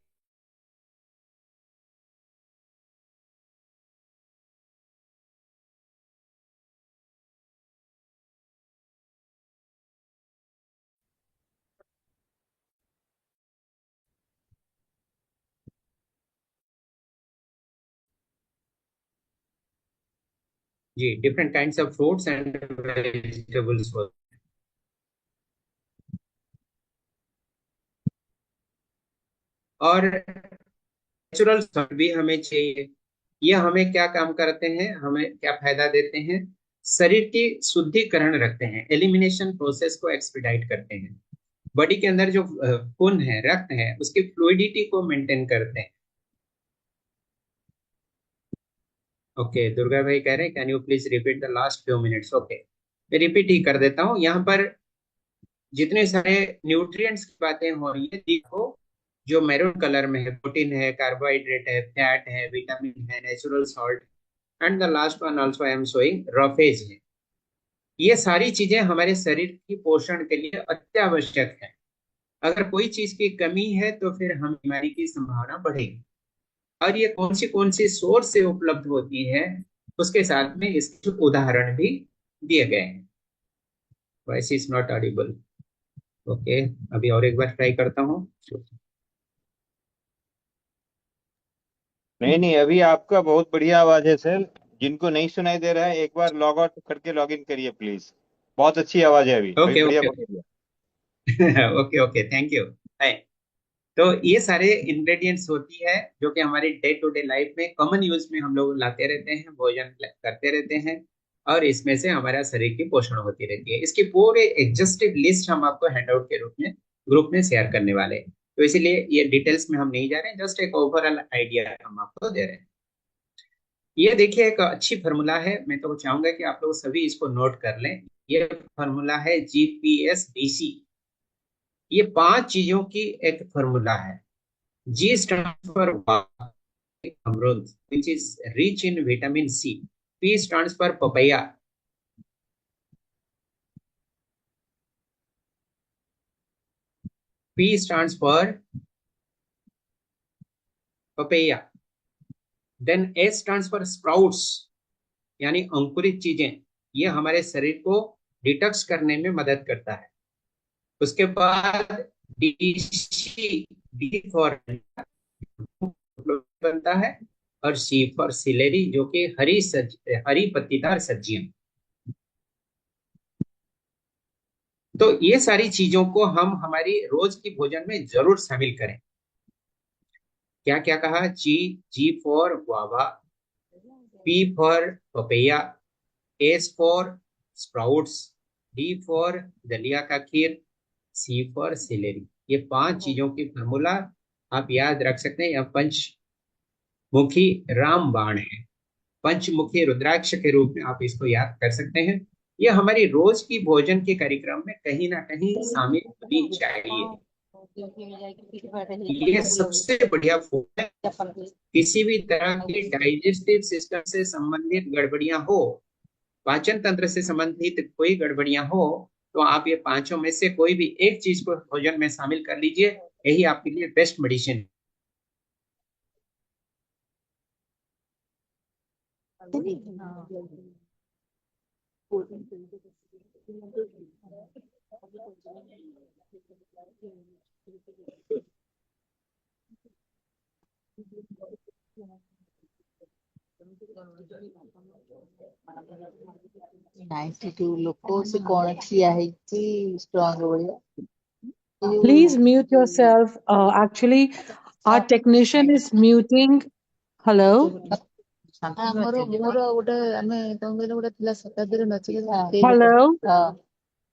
जी, different kinds of fruits and vegetables. और नेचुरल सॉल्ट भी हमें चाहिए। ये हमें क्या काम करते हैं, हमें क्या फायदा देते हैं? शरीर की शुद्धिकरण रखते हैं, एलिमिनेशन प्रोसेस को एक्सपीडाइट करते हैं, बॉडी के अंदर जो खून है, रक्त है, उसकी फ्लूइडिटी को मेंटेन करते हैं। ओके, दुर्गा भाई कह रहे हैं can you please repeat the last few minutes? Okay, मैं रिपीट ही कर देता हूँ। यहाँ पर जितने सारे न्यूट्रिएंट्स की बातें हो रही है, देखो जो मैरून कलर में है, प्रोटीन है, कार्बोहाइड्रेट है, फैट है, विटामिन है, natural salt, and the last one also I am showing roughage है। ये सारी चीजें हमारे शरीर की पोषण के लिए अत्यावश्यक है। अगर कोई चीज की कमी है तो फिर हम बीमारी की संभावना बढ़ेगी। और ये कौन सी सोर्स से उपलब्ध होती है, उसके साथ में इसके उदाहरण भी दिए गए हैं। Voice is not Audible. Okay, अभी और एक बार ट्राई करता हूँ। नहीं नहीं, अभी आपका बहुत बढ़िया आवाज है सर। जिनको नहीं सुनाई दे रहा है एक बार लॉग आउट करके लॉग इन करिए प्लीज। बहुत अच्छी आवाज है अभी ओके बढ़िया ओके बढ़िया। Okay okay, thank you. तो ये सारे इंग्रेडिएंट्स होती है जो कि हमारी डे टू डे लाइफ में कॉमन यूज में हम लोग लाते रहते हैं, भोजन करते रहते हैं, और इसमें से हमारा शरीर की पोषण होती रहती है। इसकी पूरे एग्जॉस्टिव लिस्ट हम आपको हैंडआउट के रूप में ग्रुप में शेयर करने वाले हैं, तो इसीलिए ये डिटेल्स में हम नहीं जा रहे हैं, जस्ट एक ओवरऑल आइडिया हम आपको दे रहे हैं। ये देखिए एक अच्छी फार्मूला है, मैं तो चाहूंगा कि आप लोग सभी इसको नोट कर लें। ये फार्मूला है GPSDC। ये 5 चीजों की एक फार्मूला है। G stands for अमरूद, which is rich in vitamin C. P stands for papaya. P stands for papaya. Then S stands for sprouts, यानी अंकुरित चीजें। ये हमारे शरीर को डिटॉक्स करने में मदद करता है। उसके बाद D फॉर बनता है, और C फॉर सिलेरी, जो कि हरी पत्तीदार सब्जियां। तो ये सारी चीजों को हम हमारी रोज की भोजन में जरूर शामिल करें। क्या क्या कहा? G for guava, P for papaya, S for sprouts, D for dalia का खीर, सी फॉर सिलेरी। ये 5 चीजों की फार्मूला आप याद रख सकते हैं। यह पंचमुखी रामबाण है, पंचमुखी रुद्राक्ष के रूप में आप इसको याद कर सकते हैं। यह हमारी रोज की भोजन के कार्यक्रम में कहीं ना कहीं शामिल होनी चाहिए। ये सबसे बढ़िया फूड है। किसी भी तरह की डाइजेस्टिव सिस्टम से संबंधित गड़बड़ियां हो, पाचन तंत्र से संबंधित कोई गड़बड़ियां हो, तो आप ये पांचों में से कोई भी एक चीज को भोजन में शामिल कर लीजिए, यही आपके लिए बेस्ट मेडिसिन है। ଲୋକ ସେ କଣ ଠିଆ ହେଇଛି ଷ୍ଟ୍ରଙ୍ଗ ଭଳିଆ Please mute yourself. Actually, our technician is muting. Hello? ଆମର ମୋର ଗୋଟେ ଆମେ କଣ କହିଲେ ଗୋଟେ ଥିଲା ଶତାବ୍ଦୀରେ ନଚିକେତା Hello?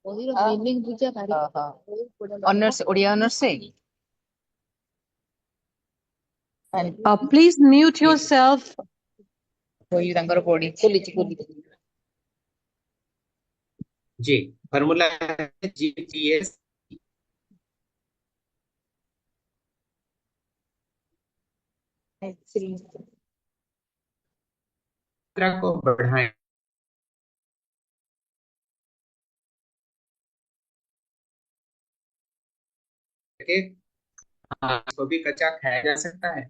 ବହିର ମିନିଂ ବୁଝା ଭାରି honours Odia honours Please mute yourself. ବହି ତାଙ୍କର ପଢି ଖୋଲିଛି जी, फॉर्मूला है जीटीएस मात्रा को बढ़ाएं। इसको भी कच्चा खाया जा सकता है।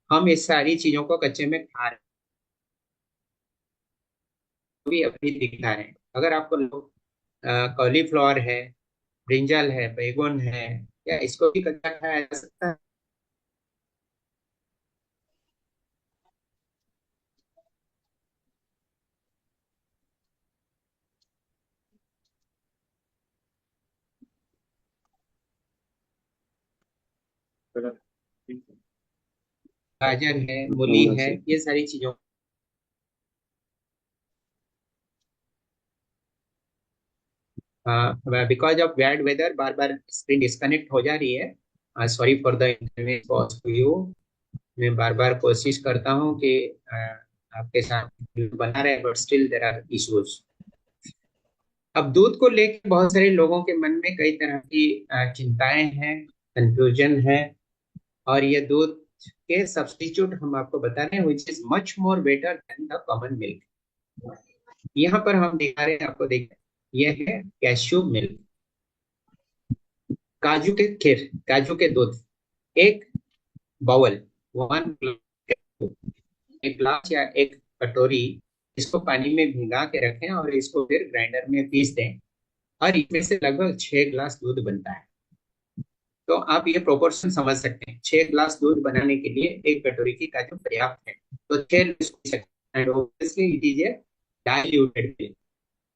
हम इस सारी चीजों को कच्चे में खा रहे भी अभी दिखा रहे हैं। अगर आपको कॉलीफ्लावर है, ब्रिंजल है, बैगन है, या इसको भी कच्चा खाया जा सकता है। गाजर है, मूली है, ये सारी चीजों बिकॉज ऑफ बैड वेदर बार बार स्क्रीन डिस्कनेक्ट हो जा रही है। Sorry for the inconvenience caused to you. मैं बार बार कोशिश करता हूँ कि आपके साथ बना रहे, but still there are issues. अब दूध को लेकर बहुत सारे लोगों के मन में कई तरह की चिंताएं हैं, कंफ्यूजन है, और ये दूध के सब्स्टिट्यूट हम आपको बता रहे हैं which is much more better than the common milk. यहाँ पर हम दिखा रहे हैं आपको, देखिए ये है कैश्यू मिल्क, काजू के खीर, काजू के दूध, एक बाउल, एक ग्लास या एक कटोरी, इसको पानी में भिगा के रखें और इसको फिर ग्राइंडर में पीस दें, और इसमें से लगभग 6 ग्लास दूध बनता है। तो आप ये प्रोपोर्शन समझ सकते हैं, 6 ग्लास दूध बनाने के लिए एक कटोरी की काजू पर्याप्त है, तो 6 लोग इसको पी सकते हैं। Obviously it is a diluted milk.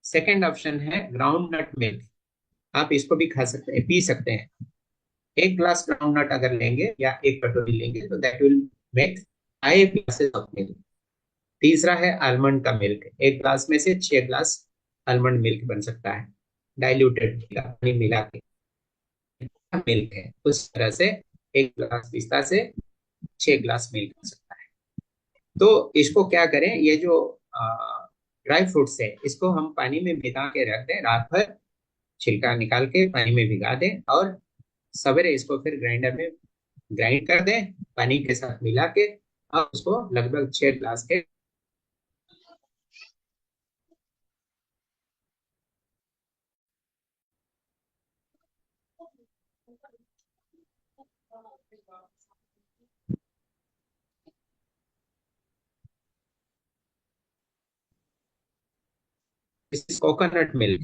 Second option है ग्राउंड नट मिल्क, आप इसको भी खा सकते हैं, पी सकते हैं। एक ग्लास ग्राउंड नट अगर लेंगे या एक कटोरी लेंगे तो that will make 5 glasses of milk. तीसरा है आलमंड का मिल्क, एक ग्लास में से 6 ग्लास आलमंड मिल्क बन सकता है, डाइल्यूटेड पानी मिला के मिल्क है। उस तरह से एक ग्लास पिस्ता से 6 ग्लास मिल्क बन सकता है। तो इसको क्या करें, ये जो ड्राई फ्रूट्स है इसको हम पानी में भिगा के रख दें, रात भर छिलका निकाल के पानी में भिगा दें, और सवेरे इसको फिर ग्राइंडर में ग्राइंड कर दें पानी के साथ मिला के, और उसको लगभग 6 ग्लास के कोकोनट मिल्क।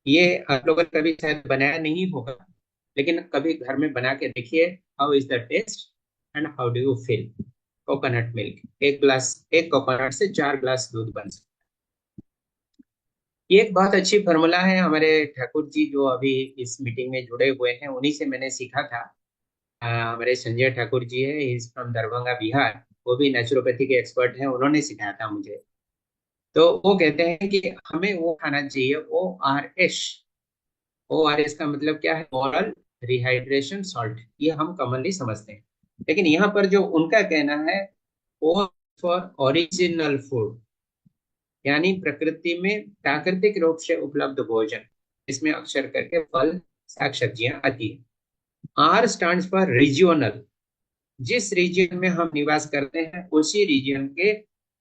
ये आप लोगों ने कभी शायद बनाया नहीं होगा, लेकिन कभी घर में बना के देखिए, how is the taste and how do you feel. Coconut milk, एक ग्लास, एक कोकोनट से 4 ग्लास दूध बन सकता है। ये एक बहुत अच्छी फॉर्मूला है, हमारे ठाकुर जी जो अभी इस मीटिंग में जुड़े हुए हैं उन्हीं से मैंने सीखा था। हमारे संजय ठाकुर जी है, इज फ्रॉम दरभंगा बिहार, वो भी नेचुरोपैथी के एक्सपर्ट हैं, उन्होंने सिखाया था मुझे। तो वो कहते हैं कि हमें वो खाना चाहिए ORS। ORS का मतलब क्या है, ओरल रिहाइड्रेशन सॉल्ट, ये हम कॉमनली समझते हैं, लेकिन यहाँ पर जो उनका कहना है O फॉर ओरिजिनल फूड, यानी प्रकृति में प्राकृतिक रूप से उपलब्ध भोजन, इसमें अक्सर करके फल, साग सब्जियां आती है। R स्टैंड्स फॉर रीजियोनल, जिस रीजन में हम निवास करते हैं उसी रीजन के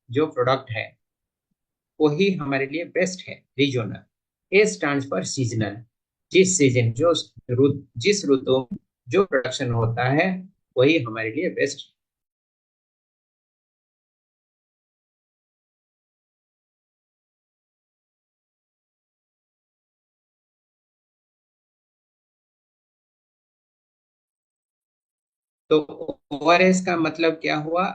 जो प्रोडक्ट है वही हमारे लिए बेस्ट है। Regional, A stands for seasonal, जिस सीजन जिस ऋतु में जो प्रोडक्शन होता है वही हमारे लिए बेस्ट। तो ओआरएस का मतलब क्या हुआ?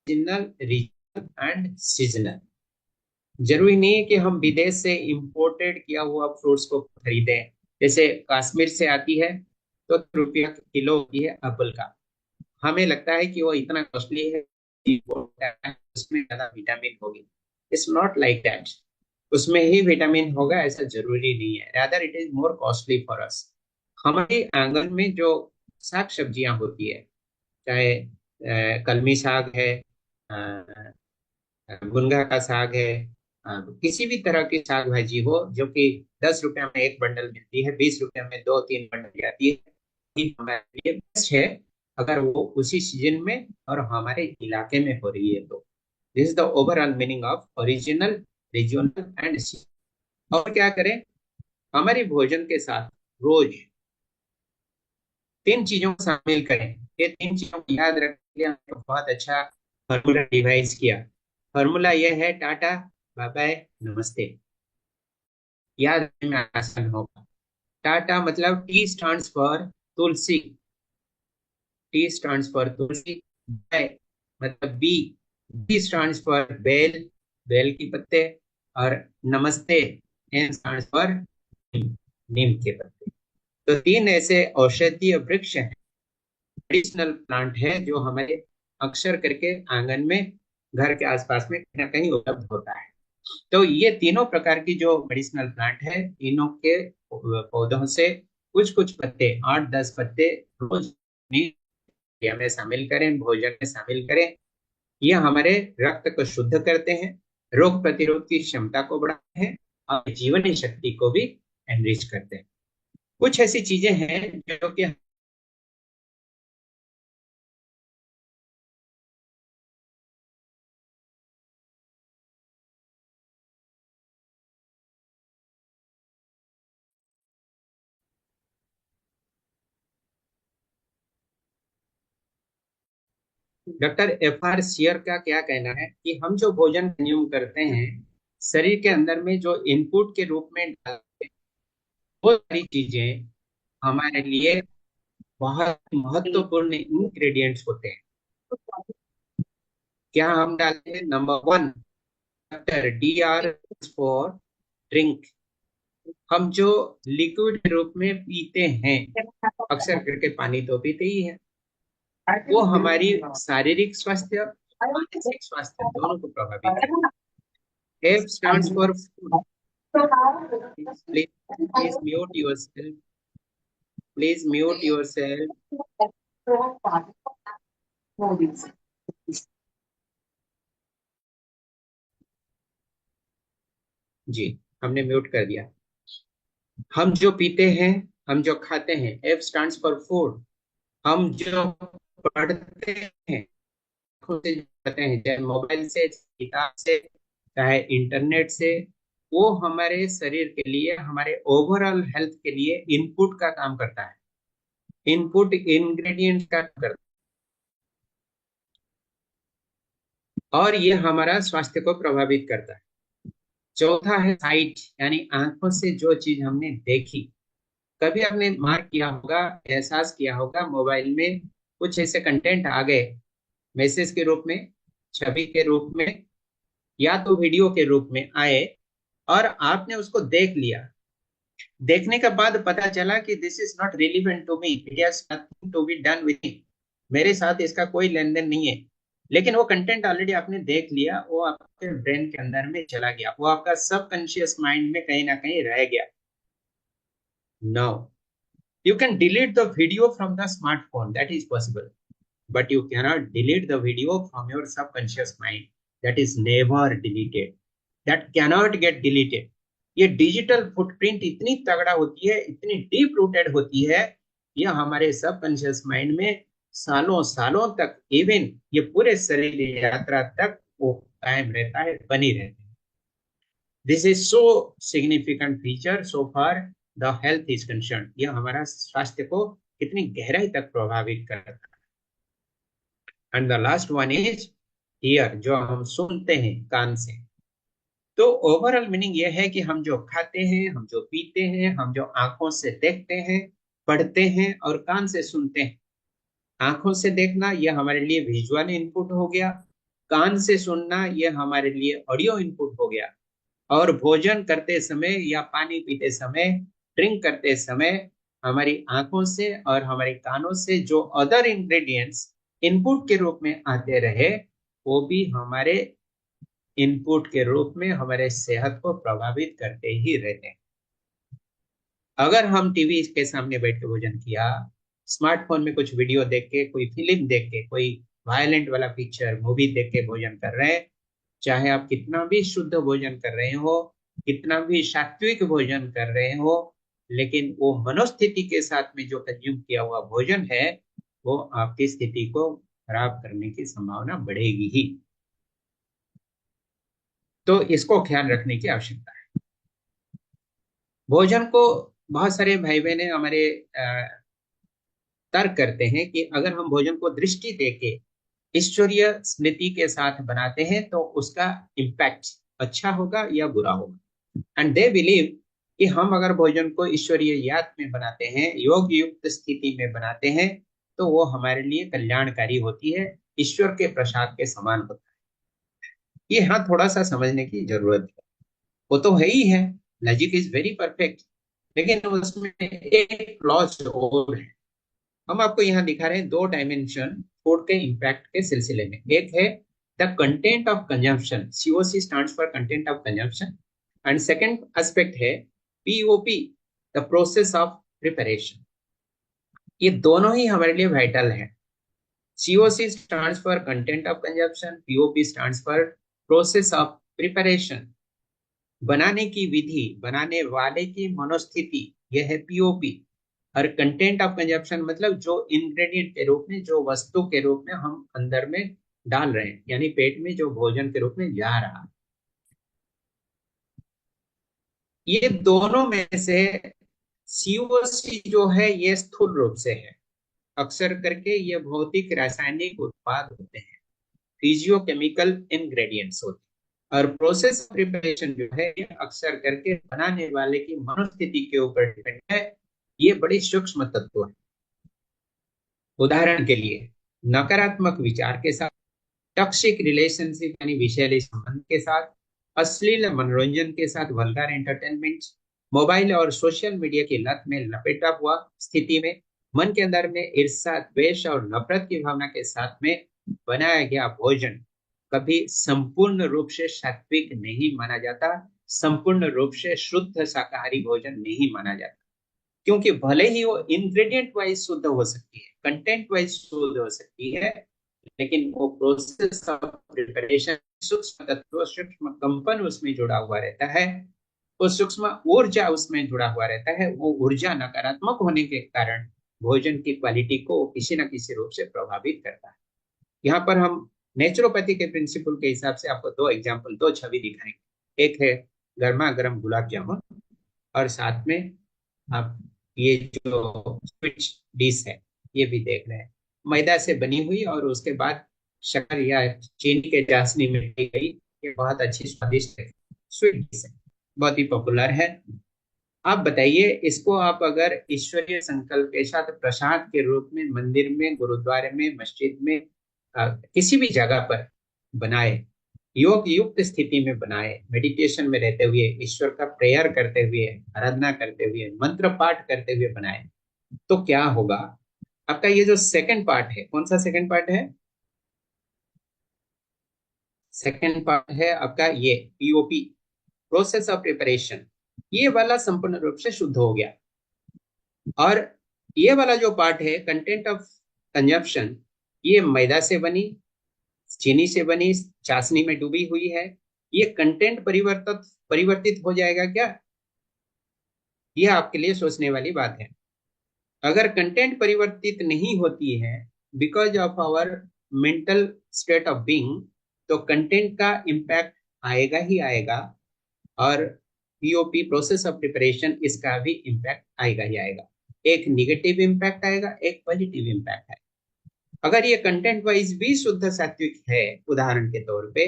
Seasonal, regional and seasonal. जरूरी नहीं है कि हम विदेश से इंपोर्टेड किया हुआ फ्रूट्स को खरीदें। जैसे कश्मीर से आती है तो रुपया किलो होती है एप्पल का, हमें लगता है कि वो इतना कॉस्टली है, उसमें ज्यादा विटामिन होगी। It's not like that. उसमें ही विटामिन होगा ऐसा जरूरी नहीं है, rather it is more costly for us. हमारे आंगन में जो साग सब्जियां होती है, चाहे कलमी साग है, मुनगा का साग है, किसी भी तरह की साग भाजी हो जो कि 10 रुपया में एक बंडल मिलती है, 20 रुपया में 2-3 बंडल आती है, ये हमारे लिए बेस्ट है अगर वो उसी सीजन में और हमारे इलाके में हो रही है तो। This is the overall meaning of original, regional and seasonal. और क्या करें? हमारे भोजन के साथ रोज 3 चीजों को शामिल करें। ये 3 चीजों को याद रखने के लिए हमने बहुत अच्छा फॉर्मूला डिवाइस किया। फॉर्मूला यह है टाटा बाय बाय नमस्ते। याद रखने में आसान होगा। टाटा मतलब T stands for tulsi, T stands for tulsi. Bye मतलब B, B stands for bel, बेल की पत्ते। और नमस्ते, एन स्टैंड्स फॉर नीम के पत्ते। तो 3 ऐसे औषधीय वृक्ष हैं, मेडिसिनल प्लांट है, जो हमारे अक्सर करके आंगन में, घर के आसपास में कहीं ना कहीं उपलब्ध होता है। तो ये तीनों प्रकार की जो मेडिसिनल प्लांट है, तीनों के पौधों से कुछ कुछ पत्ते, 8-10 पत्ते रोज में शामिल करें, भोजन में शामिल करें। ये हमारे रक्त को शुद्ध करते हैं, रोग प्रतिरोध की क्षमता को बढ़ाते हैं और जीवनी शक्ति को भी एनरिच करते हैं। कुछ ऐसी चीजें हैं जो कि डॉक्टर FR शेयर का क्या कहना है कि हम जो भोजन कंज्यूम करते हैं, शरीर के अंदर में जो इनपुट के रूप में डालते हैं, वो सारी चीजें हमारे लिए बहुत महत्वपूर्ण इंग्रेडिएंट्स होते हैं। क्या हम डालते हैं? Number 1, doctor DR for drink. हम जो लिक्विड के रूप में पीते हैं, अक्सर करके पानी तो पीते ही है, वो हमारी शारीरिक स्वास्थ्य, मानसिक स्वास्थ्य दोनों को प्रभावित करता है। F stands for food. Please mute yourself. Please mute yourself. जी, हमने म्यूट कर दिया। हम जो पीते हैं, हम जो खाते हैं, F stands for food. हम जो पढ़ते हैं, खुद से पढ़ते हैं, चाहे मोबाइल से, किताब से, चाहे इंटरनेट से, वो हमारे शरीर के लिए, हमारे ओवरऑल हेल्थ के लिए इनपुट का काम करता है, इनपुट इंग्रेडिएंट का काम करता है, और ये हमारा स्वास्थ्य को प्रभावित करता है। चौथा है साइट, यानी आंखों से जो चीज हमने देखी। कभी आपने मार्क किया होगा, एहसास किया होगा, मोबाइल में कुछ ऐसे कंटेंट आ गए, मैसेज के रूप में, छवि के रूप में, या तो वीडियो के रूप में आए, और आपने उसको देख लिया। देखने के बाद पता चला कि this is not relevant to me, it has nothing to be done with me, मेरे साथ इसका कोई लेन देन नहीं है। लेकिन वो कंटेंट ऑलरेडी आपने देख लिया, वो आपके ब्रेन के अंदर में चला गया, वो आपका सबकॉन्शियस माइंड में कहीं ना कहीं रह गया। Now you can delete the video from the smartphone, that is possible, but you cannot delete the video from your subconscious mind. That is never deleted, that cannot get deleted. ये digital footprint इतनी तगड़ा होती है, इतनी deep rooted होती है, ये हमारे सबकॉन्शियस माइंड में सालों सालों तक, इवन ये पूरे शरीर यात्रा तक वो कायम रहता है, बनी रहती है। This is so significant feature so far the health is concern. यह हमारा स्वास्थ्य को कितनी गहराई तक प्रभावित करता है। And the last one is year, जो हम सुनते हैं कान से। तो ओवरऑल मीनिंग यह है कि हम जो खाते हैं, हम जो पीते हैं, हम जो आंखों से देखते हैं, पढ़ते हैं और कान से सुनते हैं। आंखों से देखना यह हमारे लिए विजुअल इनपुट हो गया, कान से सुनना यह हमारे लिए ऑडियो इनपुट हो गया, और भोजन करते समय या पानी पीते समय, ड्रिंक करते समय हमारी आंखों से और हमारे कानों से जो अदर इंग्रेडिएंट्स इनपुट के रूप में आते रहे, वो भी हमारे इनपुट के रूप में हमारे सेहत को प्रभावित करते ही रहते हैं। अगर हम टीवी के सामने बैठ के भोजन किया, स्मार्टफोन में कुछ वीडियो देख के, कोई फिल्म देख के, कोई वायलेंट वाला पिक्चर मूवी देख के भोजन कर रहे हैं, चाहे आप कितना भी शुद्ध भोजन कर रहे हो, कितना भी सात्विक भोजन कर रहे हो, लेकिन वो मनोस्थिति के साथ में जो कंज्यूम किया हुआ भोजन है, वो आपकी स्थिति को खराब करने की संभावना बढ़ेगी ही। तो इसको ख्याल रखने की आवश्यकता है। भोजन को बहुत सारे भाई बहन हमारे तर्क करते हैं कि अगर हम भोजन को दृष्टि देके ईश्वरीय स्मृति के साथ बनाते हैं तो उसका इम्पैक्ट अच्छा होगा या बुरा होगा। एंड दे बिलीव कि हम अगर भोजन को ईश्वरीय याद में बनाते हैं, योग युक्त स्थिति में बनाते हैं, तो वो हमारे लिए कल्याणकारी होती है, ईश्वर के प्रसाद के समान होता है। ये हाँ थोड़ा सा समझने की जरूरत है। वो तो है ही है, लॉजिक इज वेरी परफेक्ट, लेकिन उसमें एक क्लॉज और है। हम आपको यहाँ दिखा रहे हैं दो डायमेंशन फूड के इम्पैक्ट के सिलसिले में। एक है the content of consumption, COC stands for content of consumption, and second aspect है POP, the process of preparation. ये दोनों ही हमारे लिए वाइटल है। COC stands for content of consumption, POP stands for process of preparation. बनाने की विधि, बनाने वाले की मनोस्थिति, यह है POP। और कंटेंट ऑफ कंजप्शन मतलब जो इंग्रेडिएंट के रूप में, जो वस्तु के रूप में हम अंदर में डाल रहे हैं, यानी पेट में जो भोजन के रूप में जा रहा है। ये दोनों में से COC जो है ये स्थूल रूप से है। अक्सर करके ये भौतिक रासायनिक उत्पाद होते हैं, फिजियोकेमिकल इंग्रेडिएंट्स होते हैं। और प्रोसेस प्रिपरेशन जो है ये अक्सर करके बनाने वाले की मनोस्थिति के ऊपर डिपेंड है। ये बड़े सूक्ष्म तत्व है। उदाहरण के लिए नकारात्मक विचार के साथ, टॉक्सिक रिलेशनशिप यानी विषैले संबंध के साथ, अश्लील मनोरंजन के साथ, वल्गर एंटरटेनमेंट, मोबाइल और सोशल मीडिया की लत में लपेटा हुआ स्थिति में, मन के अंदर में ईर्ष्या, द्वेष और नफरत की भावना के साथ में बनाया गया भोजन कभी संपूर्ण रूप से सात्विक नहीं माना जाता, संपूर्ण रूप से शुद्ध शाकाहारी भोजन नहीं माना जाता। क्योंकि भले ही वो इंग्रेडिएंट वाइज शुद्ध हो सकती है, कंटेंट वाइज शुद्ध हो सकती है, लेकिन वो प्रोसेस ऑफ प्रिपरेशन, सूक्ष्म तत्व, सूक्ष्म कंपन उसमें जुड़ा हुआ रहता है, वो सूक्ष्म ऊर्जा उसमें जुड़ा हुआ रहता है। वो ऊर्जा नकारात्मक होने के कारण भोजन की क्वालिटी को किसी न किसी रूप से प्रभावित करता है। यहाँ पर हम नेचुरोपैथी के प्रिंसिपल के हिसाब से आपको दो एग्जाम्पल, दो छवि दिखाएंगे। एक है गर्मा गर्म गुलाब जामुन, और साथ में आप ये जो स्वीट डिश है ये भी देख रहे हैं, मैदा से बनी हुई और उसके बाद शक्कर या चीनी के चाशनी में डाली गई। ये बहुत अच्छी स्वादिष्ट स्वीट डिश है, बहुत ही पॉपुलर है। आप बताइए, इसको आप अगर ईश्वरीय संकल्प के साथ प्रसाद के रूप में मंदिर में, गुरुद्वारे में, मस्जिद में, किसी भी जगह पर बनाए, योग युक्त स्थिति में बनाए, मेडिटेशन में रहते हुए, ईश्वर का प्रेयर करते हुए, आराधना करते हुए, मंत्र पाठ करते हुए बनाए, तो क्या होगा? आपका ये जो सेकंड पार्ट है, कौन सा सेकंड पार्ट है? सेकंड पार्ट है आपका ये POP, प्रोसेस ऑफ प्रिपरेशन। ये वाला संपूर्ण रूप से शुद्ध हो गया। और ये वाला जो पार्ट है कंटेंट ऑफ कंजप्शन, ये मैदा से बनी, चीनी से बनी, चाशनी में डूबी हुई है। ये कंटेंट परिवर्तित हो जाएगा क्या? यह आपके लिए सोचने वाली बात है। अगर कंटेंट परिवर्तित नहीं होती है because of our mental state of being, तो कंटेंट का इम्पैक्ट आएगा ही आएगा, और पीओपी प्रोसेस ऑफ प्रिपरेशन, इसका भी इम्पैक्ट आएगा ही आएगा। एक निगेटिव इम्पैक्ट आएगा, एक पॉजिटिव इम्पैक्ट है। अगर ये कंटेंट वाइज भी शुद्ध सात्विक है उदाहरण के तौर पे,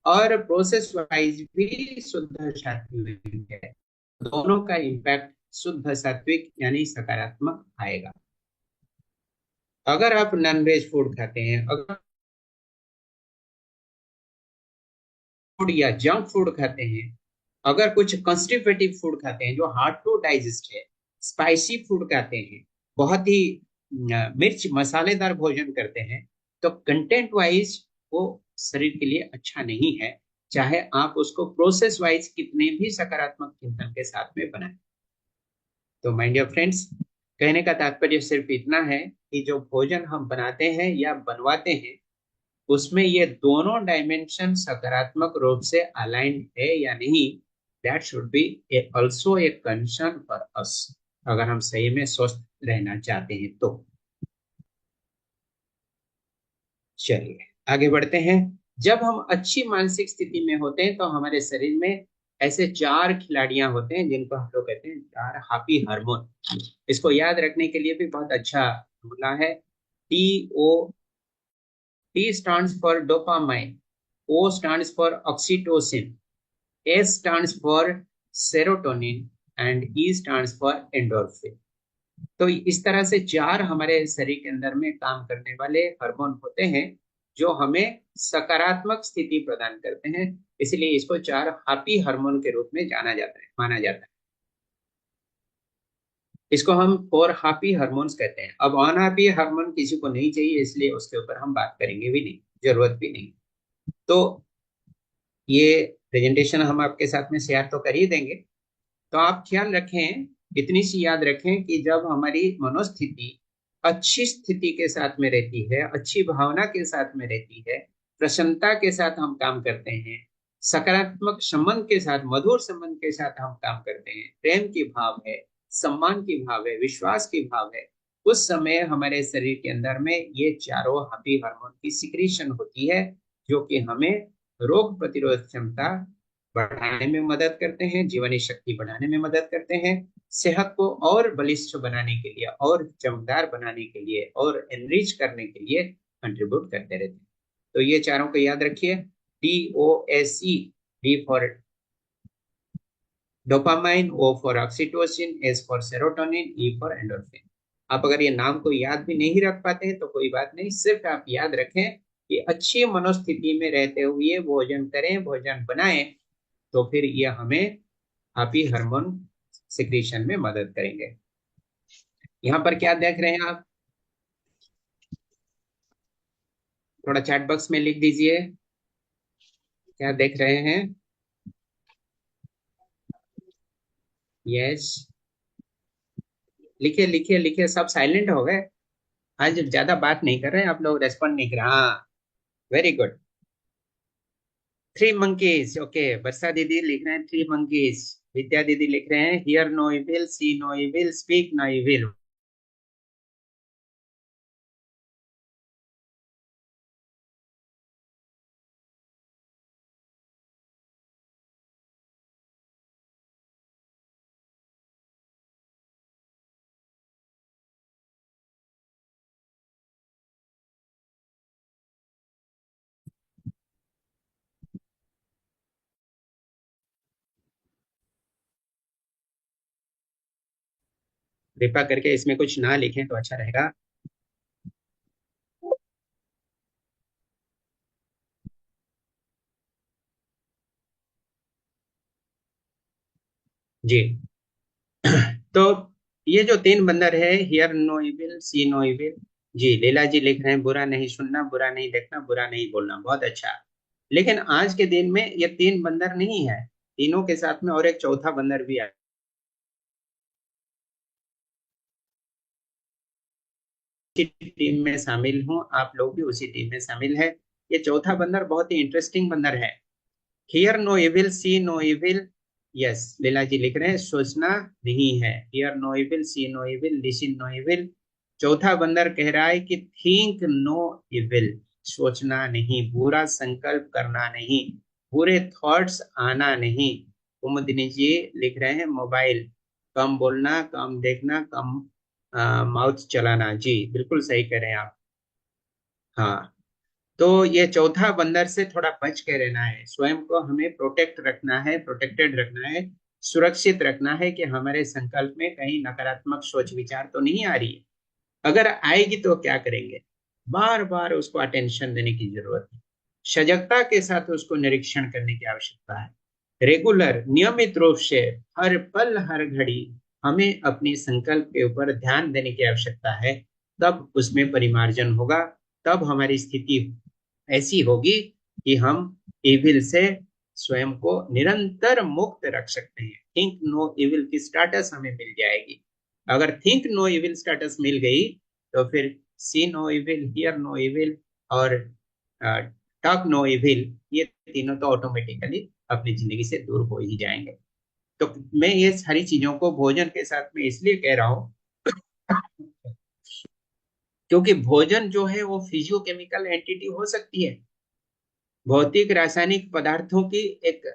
और प्रोसेस वाइज भी शुद्ध सात्विक है, दोनों का इम्पैक्ट शुद्ध सात्विक यानी सकारात्मक आएगा। अगर आप नॉनवेज फूड खाते हैं, अगर फूड या जंक फूड खाते हैं, अगर कुछ कंस्टिपेटिव फूड खाते हैं जो हार्ड टू डाइजेस्ट है, स्पाइसी फूड खाते हैं, बहुत ही मिर्च मसालेदार भोजन करते हैं, तो कंटेंट वाइज वो शरीर के लिए अच्छा नहीं है, चाहे आप उसको प्रोसेस वाइज कितने भी सकारात्मक चिंतन के साथ में बनाएं। तो माय डियर फ्रेंड्स, कहने का तात्पर्य सिर्फ इतना है कि जो भोजन हम बनाते हैं या बनवाते हैं, उसमें ये दोनों डायमेंशन सकारात्मक रूप से अलाइंड है या नहीं, that should be also a concern for us, अगर हम सही में स्वस्थ रहना चाहते हैं तो। चलिए आगे बढ़ते हैं। जब हम अच्छी मानसिक स्थिति में होते हैं तो हमारे शरीर में ऐसे 4 खिलाड़ियां होते हैं जिनको हम लोग कहते हैं 4 हैप्पी हार्मोन। इसको याद रखने के लिए भी बहुत अच्छा फॉर्मूला है। T stands for dopamine, O stands for oxytocin, S stands for serotonin and E stands for endorphin। तो इस तरह से 4 हमारे शरीर के अंदर में काम करने वाले हार्मोन होते हैं जो हमें सकारात्मक स्थिति प्रदान करते हैं, इसलिए इसको 4 हैप्पी हार्मोन के रूप में जाना जाता है, माना जाता है। इसको हम 4 हैप्पी हार्मोन्स कहते हैं। अब अनहैप्पी हार्मोन किसी को नहीं चाहिए, इसलिए उसके ऊपर हम बात करेंगे भी नहीं, जरूरत भी नहीं। तो ये प्रेजेंटेशन हम आपके साथ में शेयर तो कर ही देंगे। तो आप ख्याल रखें, इतनी सी याद रखें कि जब हमारी मनोस्थिति अच्छी स्थिति के साथ में रहती है, अच्छी भावना के साथ में रहती है, प्रसन्नता के साथ हम काम करते हैं, सकारात्मक संबंध के साथ, मधुर संबंध के साथ हम काम करते हैं, प्रेम की भाव है, सम्मान की भाव है, विश्वास की भाव है, उस समय हमारे शरीर के अंदर में ये चारों हैप्पी हार्मोन की सिक्रीशन होती है, जो कि हमें रोग प्रतिरोध क्षमता बढ़ाने में मदद करते हैं, जीवनी शक्ति बढ़ाने में मदद करते हैं, सेहत को और बलिष्ठ बनाने के लिए, और चमकदार बनाने के लिए, और एनरिच करने के लिए कंट्रीब्यूट करते रहते हैं। तो ये चारों को याद रखिए। DOSE, D for dopamine, O for oxytocin, S for serotonin, E for endorphin. आप अगर ये नाम को याद भी नहीं रख पाते हैं तो कोई बात नहीं, सिर्फ आप याद रखें कि अच्छी मनोस्थिति में रहते हुए भोजन करें, भोजन बनाएं, तो फिर ये हमें हैप्पी हार्मोन सिक्रीशन में मदद करेंगे। यहाँ पर क्या देख रहे हैं आप? थोड़ा चैट बॉक्स में लिख दीजिए, क्या देख रहे हैं? यस, लिखिए लिखिए लिखिए। सब साइलेंट हो गए, आज ज्यादा बात नहीं कर रहे हैं आप लोग, रेस्पॉन्ड नहीं कर रहे। हाँ, very good. 3 monkeys, okay. Varsha दीदी लिख रहे हैं 3 monkeys। विद्या दीदी लिख रहे हैं hear no evil, see no evil, speak no evil. कृपा करके इसमें कुछ ना लिखें तो अच्छा रहेगा। जी तो ये जो 3 बंदर है, hear no evil, see no evil. जी, लीला जी लिख रहे हैं बुरा नहीं सुनना, बुरा नहीं देखना, बुरा नहीं बोलना। बहुत अच्छा। लेकिन आज के दिन में ये 3 बंदर नहीं है, तीनों के साथ में और एक चौथा बंदर भी है। टीम में शामिल हूं, आप लोग भी उसी टीम में शामिल है। ये चौथा बंदर बहुत ही इंटरेस्टिंग बंदर है। Hear no evil, see no evil. Yes, Leela ji लिख रहे हैं सोचना नहीं है। Hear no evil, see no evil, listen no evil. चौथा बंदर कह रहा है कि थिंक नो इविल, सोचना नहीं, बुरा संकल्प करना नहीं, बुरे थॉट्स आना नहीं, कुमुदिनी जी लिख रहे हैं मोबाइल, कम बोलना, कम देखना, कम माउथ चलाना। जी बिल्कुल सही कह रहे हैं आप। हाँ, तो ये चौथा बंदर से थोड़ा बच के रहना है। स्वयं को हमें प्रोटेक्ट रखना है, प्रोटेक्टेड रखना है, सुरक्षित रखना है कि हमारे संकल्प में कहीं नकारात्मक सोच विचार तो नहीं आ रही है। अगर आएगी तो क्या करेंगे? बार बार उसको अटेंशन देने की जरूरत है। सजगता के साथ उसको निरीक्षण करने की आवश्यकता है। रेगुलर, नियमित रूप से हर पल हर घड़ी हमें अपनी संकल्प के ऊपर ध्यान देने की आवश्यकता है। तब उसमें परिमार्जन होगा, तब हमारी स्थिति ऐसी होगी कि हम इविल से स्वयं को निरंतर मुक्त रख सकते हैं। थिंक नो इविल की स्टेटस हमें मिल जाएगी। अगर थिंक नो इविल स्टेटस मिल गई तो फिर see no evil, hear no evil और टॉक नो इविल, ये तीनों तो ऑटोमेटिकली अपनी जिंदगी से दूर हो ही जाएंगे। तो मैं ये सारी चीजों को भोजन के साथ में इसलिए कह रहा हूं क्योंकि भोजन जो है वो फिजियोकेमिकल एंटिटी हो सकती है, भौतिक रासायनिक पदार्थों की एक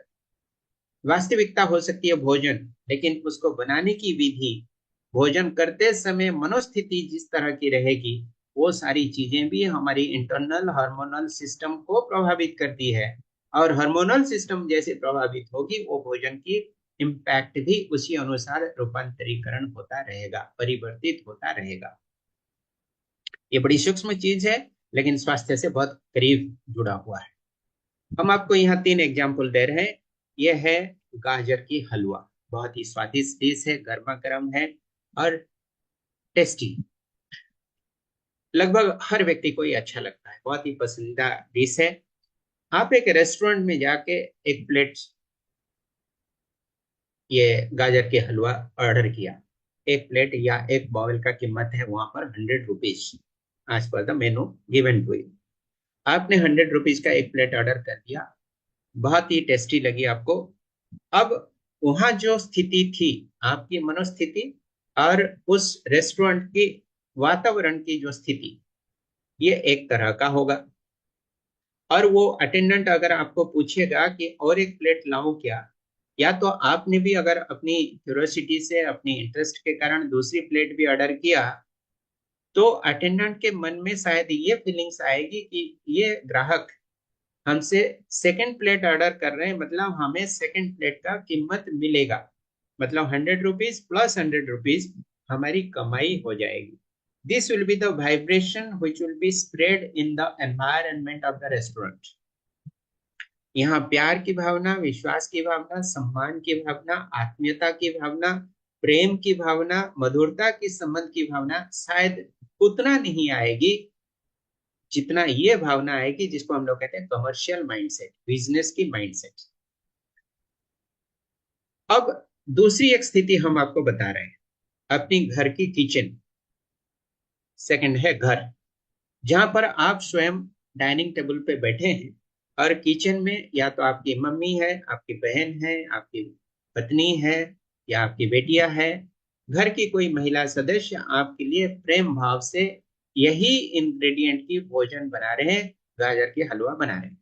वास्तविकता हो सकती है भोजन, लेकिन उसको बनाने की विधि, भोजन करते समय मनोस्थिति जिस तरह की रहेगी, वो सारी चीजें भी हमारी इंटरनल हार्मोनल सिस्टम को प्रभावित करती है। और हार्मोनल सिस्टम जैसे प्रभावित होगी, वो भोजन की इम्पैक्ट भी उसी अनुसार रूपांतरीकरण होता रहेगा, परिवर्तित होता रहेगा। ये बड़ी सूक्ष्म चीज है, लेकिन स्वास्थ्य से बहुत करीब जुड़ा हुआ है। हम आपको यहाँ 3 एग्जाम्पल दे रहे हैं। यह है गाजर की हलवा, बहुत ही स्वादिष्ट डिश है, गर्मा गर्म है और टेस्टी। लगभग हर व्यक्ति को ये अच्छा लगता है, बहुत ही पसंदीदा डिश है। आप एक रेस्टोरेंट में जाके एक प्लेट ये गाजर के हलवा ऑर्डर किया, एक प्लेट या एक बाउल का कीमत है वहां पर 100 रुपीज, आज पर the menu given to you. आपने 100 रुपीज का एक प्लेट ऑर्डर कर दिया, बहुत ही टेस्टी लगी आपको। अब वहां जो स्थिति थी, आपकी मनोस्थिति और उस रेस्टोरेंट की वातावरण की जो स्थिति, ये एक तरह का होगा। और वो अटेंडेंट अगर आपको पूछेगा कि और एक प्लेट लाऊं क्या, या तो आपने भी अगर अपनी क्यूरियोसिटी से, अपनी इंटरेस्ट के कारण दूसरी प्लेट भी ऑर्डर किया, तो अटेंडेंट के मन में शायद ये फीलिंग्स आएगी कि ये ग्राहक हमसे सेकंड प्लेट ऑर्डर कर रहे हैं, मतलब हमें सेकंड प्लेट का कीमत मिलेगा, मतलब 100 रुपीज प्लस 100 रुपीज हमारी कमाई हो जाएगी। This will be the vibration which will be spread in the environment of the restaurant. यहाँ प्यार की भावना, विश्वास की भावना, सम्मान की भावना, आत्मीयता की भावना, प्रेम की भावना, मधुरता की संबंध की भावना शायद उतना नहीं आएगी जितना ये भावना आएगी जिसको हम लोग कहते हैं कमर्शियल माइंडसेट, बिजनेस की माइंडसेट। अब दूसरी एक स्थिति हम आपको बता रहे हैं, अपनी घर की किचन। सेकंड है घर, जहां पर आप स्वयं डाइनिंग टेबल पे बैठे हैं और किचन में या तो आपकी मम्मी है, आपकी बहन है, आपकी पत्नी है या आपकी बेटियां है, घर की कोई महिला सदस्य आपके लिए प्रेम भाव से यही इंग्रेडिएंट की भोजन बना रहे हैं, गाजर के हलवा बना रहे हैं।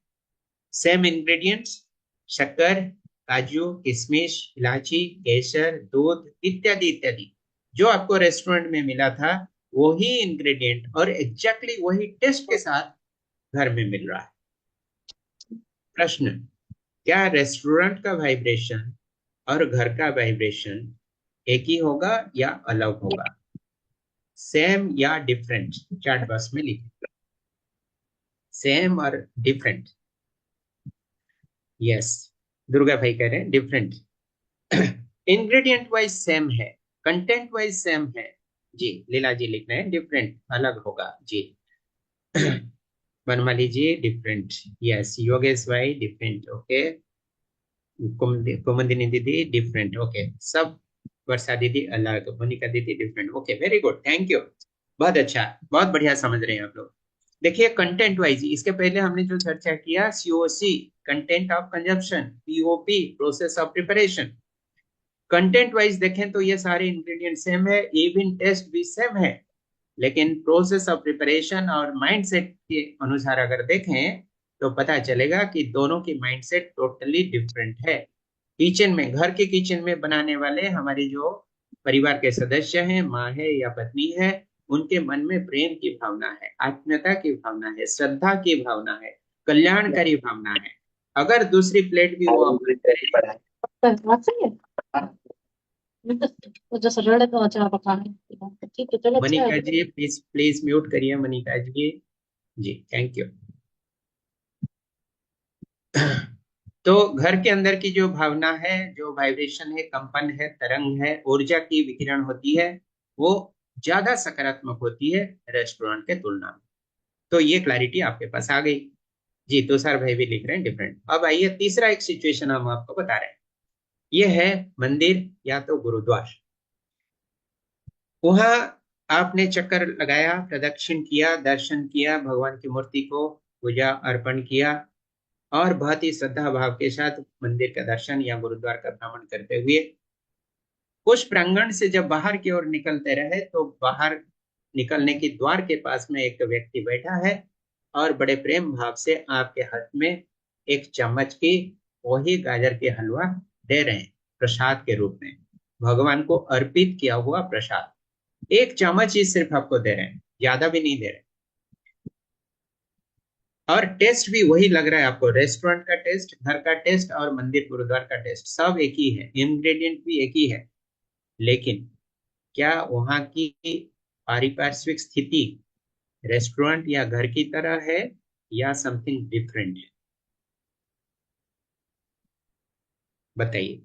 सेम इंग्रेडिएंट्स, शक्कर, काजू, किशमिश, इलायची, केसर, दूध इत्यादि इत्यादि, जो आपको रेस्टोरेंट में मिला था वही इंग्रेडिएंट और एग्जैक्टली वही टेस्ट के साथ घर में मिल रहा है। प्रश्न, क्या रेस्टोरेंट का वाइब्रेशन और घर का वाइब्रेशन एक ही होगा या अलग होगा? सेम या डिफरेंट? चैट बॉक्स में लिखिए, सेम और डिफरेंट। यस, दुर्गा भाई कह रहे हैं डिफरेंट। इंग्रेडिएंट वाइज सेम है, कंटेंट वाइज सेम है जी। लीला जी लिख रहे हैं डिफरेंट, अलग होगा जी। बनमाली जी डिफरेंट, यस। योगेश भाई डिफरेंट, ओके। कुमुदिनी दीदी डिफरेंट, ओके। सब, वर्षा दीदी अलग, मोनिका दीदी different, okay, very good, thank you, बहुत अच्छा, बहुत बढ़िया समझ रहे हैं आप लोग। देखिए कंटेंट वाइज, इसके पहले हमने जो चर्चा किया COC, content of consumption, POP, process of preparation. Content wise देखें तो ये सारे इंग्रेडिएंट सेम है, इवन टेस्ट भी सेम है, लेकिन प्रोसेस ऑफ प्रिपरेशन और माइंडसेट के अनुसार अगर देखें तो पता चलेगा कि दोनों की माइंडसेट टोटली डिफरेंट है। किचन में, घर के किचन में बनाने वाले हमारे जो परिवार के सदस्य हैं, माँ है या पत्नी है, उनके मन में प्रेम की भावना है, आत्मीयता की भावना है, श्रद्धा की भावना है, कल्याणकारी भावना है। अगर दूसरी प्लेट भी वो ऑफर करे, बात सही है। वो जैसे रड़े तो अच्छा पकाने ठीक है, चलो अच्छा मनिका है। जी प्लीज प्लीज म्यूट करिए मनिका जी। जी थैंक यू। तो घर के अंदर की जो भावना है, जो वाइब्रेशन है, कंपन है, तरंग है, ऊर्जा की विकिरण होती है, वो ज्यादा सकारात्मक होती है रेस्टोरेंट के तुलना में। तो ये क्लैरिटी आपके पास आ गई। जी तुषार भाई भी लिख रहे हैं डिफरेंट। अब आइए तीसरा एक सिचुएशन हम आपको बता रहे हैं। ये है मंदिर या तो गुरुद्वार। वहां आपने चक्कर लगाया, प्रदक्षिण किया, दर्शन किया, भगवान की मूर्ति को पूजा अर्पण किया और बहुत ही श्रद्धा भाव के साथ मंदिर का दर्शन या गुरुद्वार का भ्रमण करते हुए उस प्रांगण से जब बाहर की ओर निकलते रहे तो बाहर निकलने की द्वार के पास में एक व्यक्ति बैठा है और बड़े प्रेम भाव से आपके हाथ में एक चम्मच की वही गाजर के हलवा दे रहे हैं प्रसाद के रूप में, भगवान को अर्पित किया हुआ प्रसाद। एक चम्मच ही सिर्फ आपको दे रहे हैं, ज्यादा भी नहीं दे रहे। और टेस्ट भी वही लग रहा है आपको, रेस्टोरेंट का टेस्ट, घर का टेस्ट और मंदिर गुरुद्वार का टेस्ट सब एक ही है, इंग्रेडिएंट भी एक ही है। लेकिन क्या वहां की पारिपार्श्विक स्थिति रेस्टोरेंट या घर की तरह है या समथिंग डिफरेंट है? बताइए।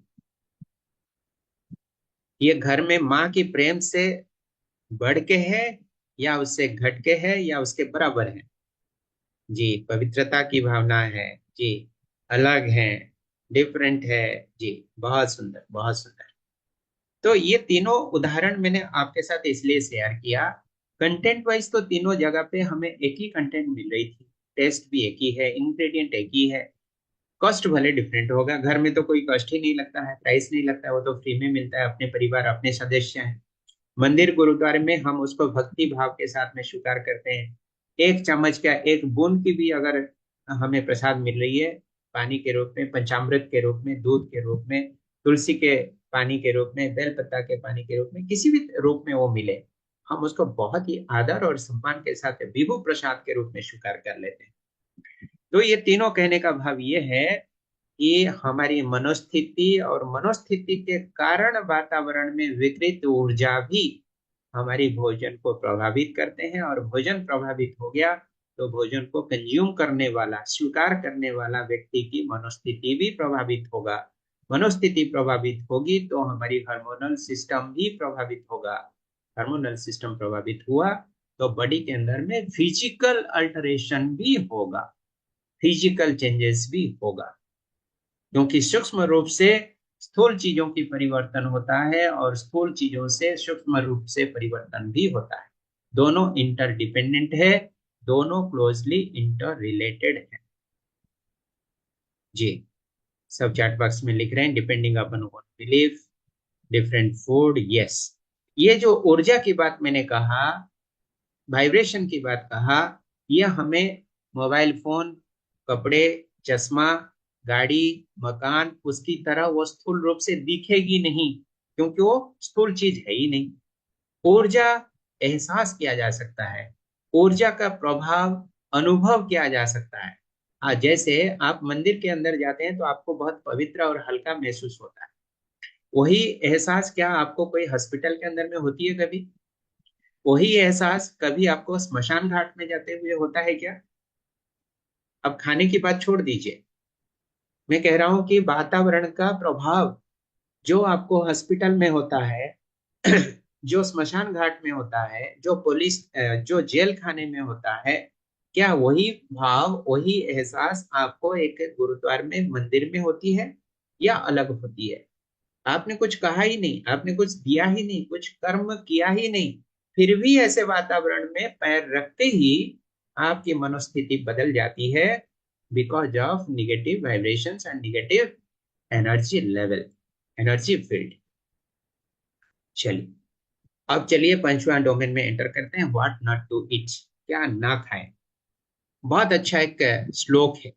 ये घर में माँ की प्रेम से बढ़ के है या उससे घट के है या उसके बराबर है? जी पवित्रता की भावना है जी, अलग है, डिफरेंट है जी। बहुत सुंदर बहुत सुंदर। तो ये तीनों उदाहरण मैंने आपके साथ इसलिए शेयर किया, कंटेंट वाइज तो तीनों जगह पे हमें एक ही कंटेंट मिल रही थी, टेस्ट भी एक ही है, इंग्रेडिएंट एक ही है, कॉस्ट भले डिफरेंट होगा। घर में तो कोई कॉस्ट ही नहीं लगता है, प्राइस नहीं लगता है, वो तो फ्री में मिलता है, अपने परिवार अपने सदस्य हैं। मंदिर गुरुद्वारे में हम उसको भक्ति भाव के साथ में स्वीकार करते हैं। एक चम्मच का एक बूंद की भी अगर हमें प्रसाद मिल रही है, पानी के रूप में, पंचामृत के रूप में, दूध के रूप में, तुलसी के पानी के रूप में, बेलपत्ता के पानी के रूप में, किसी भी रूप में वो मिले, हम उसको बहुत ही आदर और सम्मान के साथ विभु प्रसाद के रूप में स्वीकार कर लेते हैं। तो ये तीनों कहने का भाव ये है कि हमारी मनोस्थिति और मनोस्थिति के कारण वातावरण में विकृत ऊर्जा भी हमारी भोजन को प्रभावित करते हैं, और भोजन प्रभावित हो गया तो भोजन को कंज्यूम करने वाला, स्वीकार करने वाला व्यक्ति की मनोस्थिति भी प्रभावित होगा। मनोस्थिति प्रभावित होगी तो हमारी हार्मोनल सिस्टम भी प्रभावित होगा। हार्मोनल सिस्टम प्रभावित हुआ तो बॉडी के अंदर में फिजिकल अल्टरेशन भी होगा, फिजिकल चेंजेस भी होगा, क्योंकि सूक्ष्म रूप से स्थूल चीजों की परिवर्तन होता है और स्थूल चीजों से सूक्ष्म रूप से परिवर्तन भी होता है। दोनों इंटरडिपेंडेंट है, दोनों क्लोजली इंटर रिलेटेड है। जी सब चैट बॉक्स में लिख रहे हैं depending upon one belief different food. Yes, ये जो ऊर्जा की बात मैंने कहा, वाइब्रेशन की बात कहा, यह हमें मोबाइल फोन, कपड़े, चश्मा, गाड़ी, मकान उसकी तरह वो स्थूल रूप से दिखेगी नहीं, क्योंकि वो स्थूल चीज है ही नहीं। ऊर्जा एहसास किया जा सकता है, ऊर्जा का प्रभाव अनुभव किया जा सकता है। हाँ, जैसे आप मंदिर के अंदर जाते हैं तो आपको बहुत पवित्र और हल्का महसूस होता है, वही एहसास क्या आपको कोई हॉस्पिटल के अंदर में होती है कभी? वही एहसास कभी आपको स्मशान घाट में जाते हुए होता है क्या? अब खाने की बात छोड़ दीजिए, मैं कह रहा हूं कि वातावरण का प्रभाव जो आपको हॉस्पिटल में होता है, जो स्मशान घाट में होता है, जो पुलिस जो जेल खाने में होता है, क्या वही भाव, वही एहसास आपको एक गुरुद्वार में, मंदिर में होती है या अलग होती है? आपने कुछ कहा ही नहीं, आपने कुछ दिया ही नहीं, कुछ कर्म किया ही नहीं, फिर भी ऐसे वातावरण में पैर रखते ही आपकी मनोस्थिति बदल जाती है, because of negative vibrations and negative energy level, energy field. चलिए अब चलिए पंचवा डोमेन में एंटर करते हैं, व्हाट नॉट टू ईट, क्या ना खाएं। बहुत अच्छा एक श्लोक है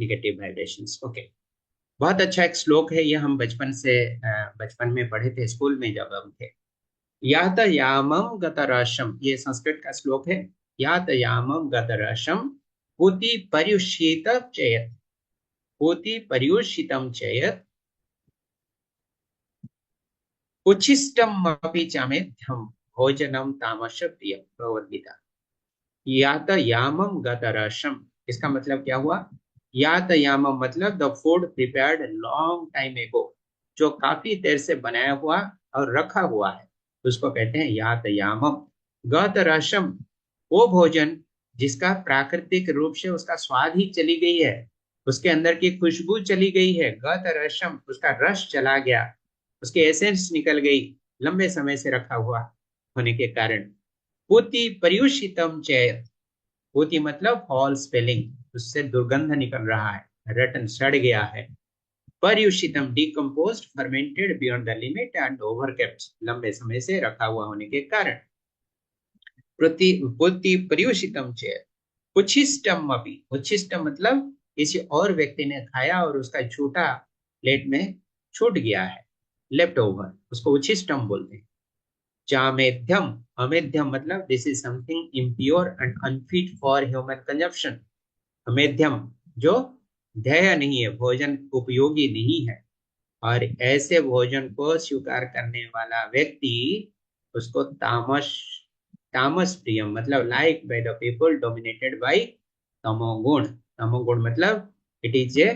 नेगेटिव वाइब्रेशंस। ओके, बहुत अच्छा एक श्लोक है ये, हम बचपन में पढ़े थे स्कूल में जब हम थे। यात यामम गतरशम, ये संस्कृत का श्लोक है। यात यामम गतरशम पूति पर्युषित चेत, पूति पर्युषितम चेत उच्छिष्टम अपि चामेध्यम भोजनम तामस प्रिय। भगवद गीता। यात यामम गतरशम, इसका मतलब क्या हुआ? यात यामम मतलब the food prepared long time एगो, जो काफी देर से बनाया हुआ और रखा हुआ है, उसको कहते हैं यात यामम। गतरसम, वो भोजन जिसका प्राकृतिक रूप से उसका स्वाद ही चली गई है, उसके अंदर की खुशबू चली गई है। गतरसम, उसका रस चला गया, उसकी एसेंस निकल गई, लंबे समय से रखा हुआ होने के कारण। पूति पर्युषितम चेत, पूति मतलब फॉल स्पेलिंग, उससे दुर्गंध निकल रहा है, रटन सड़ गया है। पर्युषितम decomposed, fermented beyond the limit and overkept, लंबे समय से रखा हुआ होने के कारण। पूति पर्युषितम चेत उच्छिष्टम अपि, उच्छिष्टम मतलब किसी और व्यक्ति ने खाया और उसका छूटा प्लेट में छूट गया है, लेफ्ट ओवर, उसको उच्छिष्टम बोलते हैं। चामेध्यम, अमेध्यम मतलब this is something impure and unfit for human consumption. अमेध्यम जो ध्येय नहीं है, भोजन उपयोगी नहीं है, और ऐसे भोजन को स्वीकार करने वाला व्यक्ति, उसको तामस, तामस प्रियम मतलब like by the people dominated by तमोगुण। तमोगुण मतलब it is a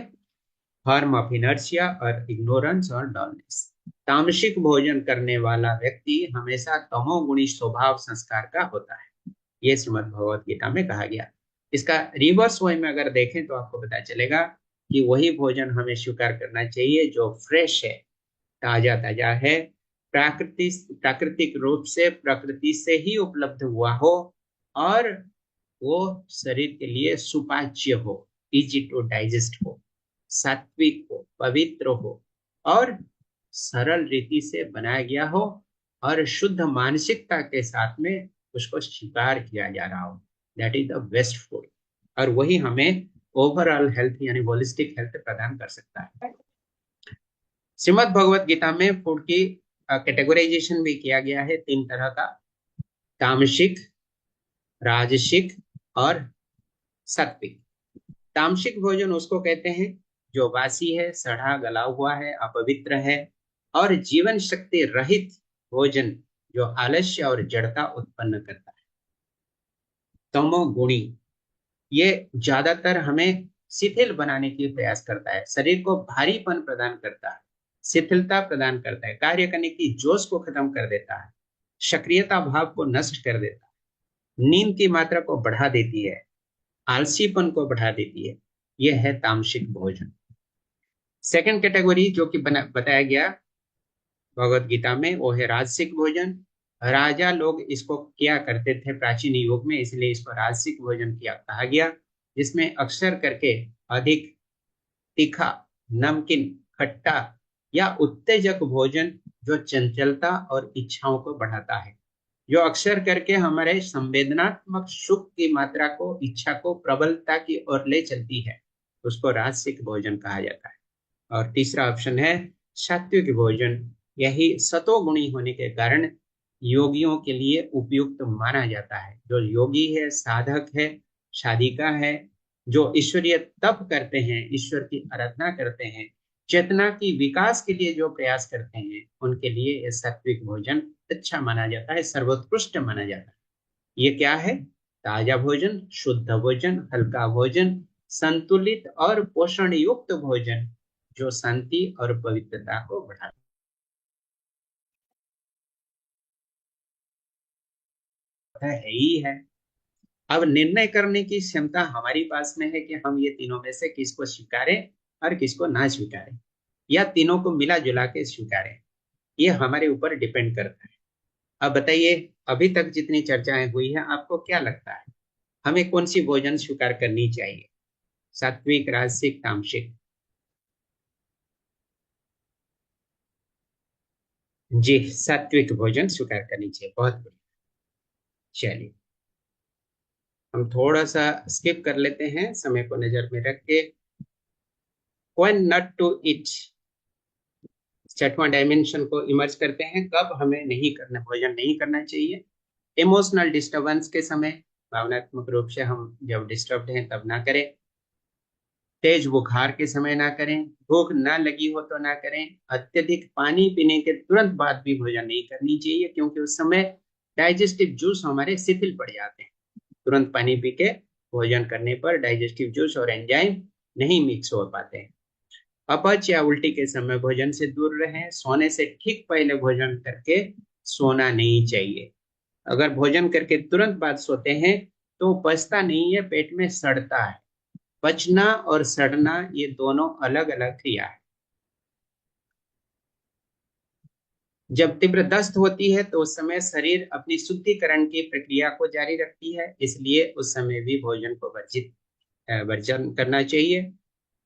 form of inertia और इग्नोरेंस और डलनेस। तामसिक भोजन करने वाला व्यक्ति हमेशा तमोगुणी स्वभाव संस्कार का होता है, ये श्रीमद् भगवद गीता में कहा गया। इसका रिवर्स वे में अगर देखें तो आपको पता चलेगा कि वही भोजन हमें स्वीकार करना चाहिए जो फ्रेश है, ताजा ताजा है, प्राकृतिक रूप से प्रकृति से ही उपलब्ध हुआ हो, और वो शरीर के लिए सुपाच्य हो, इजी टू डाइजेस्ट हो, सात्विक हो, पवित्र हो, और सरल रीति से बनाया गया हो, और शुद्ध मानसिकता के साथ में उसको स्वीकार किया जा रहा हो। That is the best food, और वही हमें ओवरऑल हेल्थ यानी होलिस्टिक हेल्थ प्रदान कर सकता है। श्रीमद् भगवद गीता में फूड की कैटेगराइजेशन भी किया गया है 3 तरह का, तामसिक, राजसिक और सात्विक। तामसिक भोजन उसको कहते हैं जो बासी है, सड़ा गला हुआ है, अपवित्र है, और जीवन शक्ति रहित भोजन जो आलस्य और जड़ता उत्पन्न करता है। तमोगुणी, ये ज्यादातर हमें शिथिल बनाने की प्रयास करता है, शरीर को भारीपन प्रदान करता है, शिथिलता प्रदान करता है, कार्य करने की जोश को खत्म कर देता है, सक्रियता भाव को नष्ट कर देता है, नींद की मात्रा को बढ़ा देती है, आलसीपन को बढ़ा देती है। यह है तामसिक भोजन। सेकंड कैटेगरी जो कि बताया गया भगवद गीता में, वो है राजसिक भोजन। राजा लोग इसको किया करते थे प्राचीन युग में, इसलिए इसको राजसिक भोजन किया कहा गया, जिसमें अक्सर करके अधिक तीखा, नमकीन, खट्टा या उत्तेजक भोजन जो चंचलता और इच्छाओं को बढ़ाता है, जो अक्सर करके हमारे संवेदनात्मक सुख की मात्रा को, इच्छा को प्रबलता की ओर ले चलती है, उसको राजसिक भोजन कहा जाता है। और तीसरा ऑप्शन है सात्विक भोजन। यही सतोगुणी होने के कारण योगियों के लिए उपयुक्त माना जाता है। जो योगी है, साधक है, साधिका है, जो ईश्वरीय तप करते हैं, ईश्वर की आराधना करते हैं, चेतना की विकास के लिए जो प्रयास करते हैं, उनके लिए यह सात्विक भोजन अच्छा माना जाता है, सर्वोत्कृष्ट माना जाता है। ये क्या है? ताजा भोजन, शुद्ध भोजन, हल्का भोजन, संतुलित और पोषण युक्त भोजन जो शांति और पवित्रता को बढ़ाता है ही है। अब निर्णय करने की क्षमता हमारी पास में है कि हम ये तीनों में से किसको स्वीकारें और किसको ना स्वीकारें, या तीनों को मिला जुला के स्वीकारें। ये हमारे ऊपर डिपेंड करता है। अब बताइए, अभी तक जितनी चर्चाएं हुई है, आपको क्या लगता है हमें कौन सी भोजन स्वीकार करनी चाहिए? सात्विक, राजसिक, तामसिक? जी, सात्विक भोजन स्वीकार करनी चाहिए। बहुत बढ़िया। चलिए हम थोड़ा सा स्किप कर लेते हैं, समय को नजर में रख के व्हेन नॉट टू ईट, छठवां डायमेंशन को इमर्ज करते हैं, कब हमें नहीं करना, भोजन नहीं करना चाहिए। इमोशनल डिस्टर्बेंस के समय, भावनात्मक रूप से हम जब डिस्टर्ब्ड हैं तब ना करें। तेज बुखार के समय ना करें। भूख ना लगी हो तो ना करें। अत्यधिक पानी पीने के तुरंत बाद भी भोजन नहीं करनी चाहिए, क्योंकि उस समय डाइजेस्टिव जूस हमारे शिथिल पड़ जाते हैं। तुरंत पानी पी के भोजन करने पर डाइजेस्टिव जूस और एंजाइम नहीं मिक्स हो पाते हैं। अपच या उल्टी के समय भोजन से दूर रहें। सोने से ठीक पहले भोजन करके सोना नहीं चाहिए। अगर भोजन करके तुरंत बाद सोते हैं तो पचता नहीं है, पेट में सड़ता है। पचना और सड़ना ये दोनों अलग अलग क्रिया है। जब तीव्र दस्त होती है तो उस समय शरीर अपनी शुद्धिकरण की प्रक्रिया को जारी रखती है, इसलिए उस समय भी भोजन को वर्जन करना चाहिए।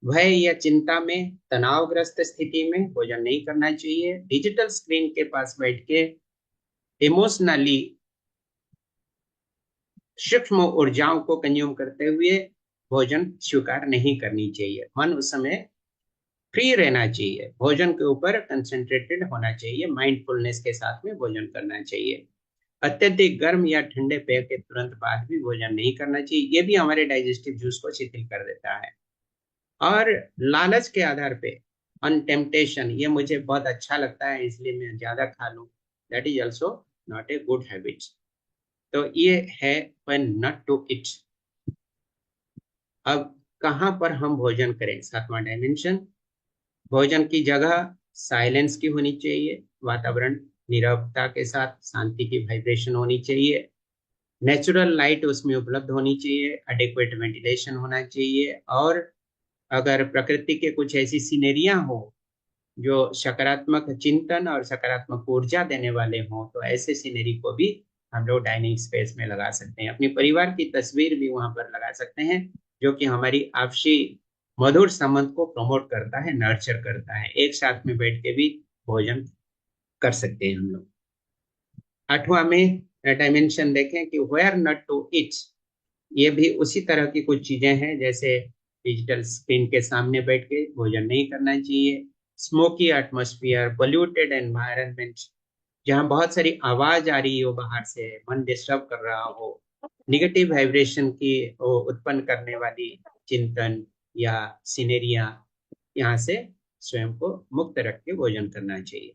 भय या चिंता में, तनावग्रस्त स्थिति में भोजन नहीं करना चाहिए। डिजिटल स्क्रीन के पास बैठ के इमोशनली सूक्ष्म ऊर्जाओं को कंज्यूम करते हुए भोजन स्वीकार नहीं करनी चाहिए। मन उस समय फ्री रहना चाहिए, भोजन के ऊपर कंसंट्रेटेड होना चाहिए, माइंडफुलनेस के साथ में भोजन करना चाहिए। अत्यधिक गर्म या ठंडे पेय के तुरंत बाद भी भोजन नहीं करना चाहिए, ये भी हमारे डाइजेस्टिव जूस को शिथिल कर देता है। और लालच के आधार पे, ऑन टेम्पटेशन, ये मुझे बहुत अच्छा लगता है इसलिए मैं ज्यादा खा लूं, that is also not a good habit. तो ये है व्हेन नॉट टू ईट। अब कहाँ पर हम भोजन करें, सातवां डायमेंशन। भोजन की जगह साइलेंस की होनी चाहिए, वातावरण नीरवता के साथ शांति की वाइब्रेशन होनी चाहिए। नेचुरल लाइट उसमें उपलब्ध होनी चाहिए, एडिक्वेट वेंटिलेशन होना चाहिए। और अगर प्रकृति के कुछ ऐसी सीनरियां हो जो सकारात्मक चिंतन और सकारात्मक ऊर्जा देने वाले हों, तो ऐसे सीनरी को भी हम लोग डाइनिंग स्पेस में लगा सकते हैं। अपने परिवार की तस्वीर भी वहां पर लगा सकते हैं, जो कि हमारी आपसी मधुर संबंध को प्रमोट करता है, नर्चर करता है। एक साथ में बैठ के भी भोजन कर सकते हैं हम लोग। आठवां में डायमेंशन देखें कि वेयर नॉट टू ईट, ये भी उसी तरह की कुछ चीजें हैं, जैसे डिजिटल स्क्रीन के सामने बैठ के भोजन नहीं करना चाहिए। स्मोकी एटमोस्फियर, पोल्यूटेड एनवायरनमेंट, जहाँ बहुत सारी आवाज आ रही हो बाहर से, मन डिस्टर्ब कर रहा हो, निगेटिव वाइब्रेशन की उत्पन्न करने वाली चिंतन या सीनेरिया, यहाँ से स्वयं को मुक्त रख के भोजन करना चाहिए।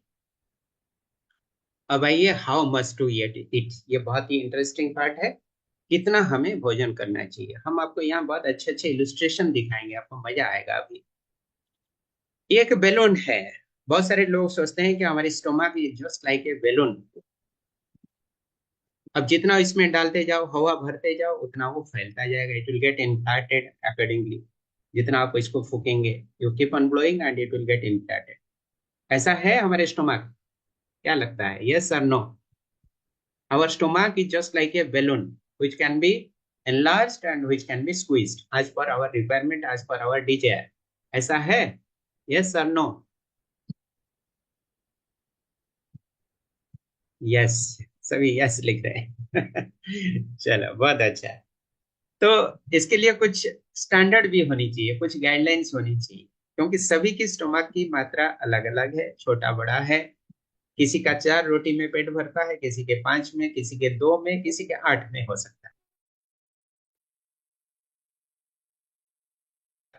अब आइए how much to eat it, ये बहुत ही इंटरेस्टिंग पार्ट है, कितना हमें भोजन करना चाहिए। हम आपको यहाँ बहुत अच्छे अच्छे इलस्ट्रेशन दिखाएंगे, आपको मजा आएगा। अभी एक बैलून है, बहुत सारे लोग सोचते हैं कि हमारी stomach is just like a balloon. अब जितना इसमें डालते जाओ, हवा भरते जाओ, उतना वो फैलता जाएगा, it will get inflated accordingly. जितना आप इसको फूकेंगे, you keep on blowing and it will get inflated. ऐसा है हमारे स्टोमक? क्या लगता है, यस और no? Our stomach is just like a balloon which can be enlarged and which can be squeezed as per our requirement, as per our desire. ऐसा है? Yes or no? Yes, सभी yes लिख रहे हैं। चलो बहुत अच्छा है। तो इसके लिए कुछ स्टैंडर्ड भी होनी चाहिए, कुछ गाइडलाइंस होनी चाहिए, क्योंकि सभी की स्टोमक की मात्रा अलग अलग है, छोटा बड़ा है। किसी का 4 रोटी में पेट भरता है, किसी के 5 में, किसी के 2 में, किसी के 8 में हो सकता है।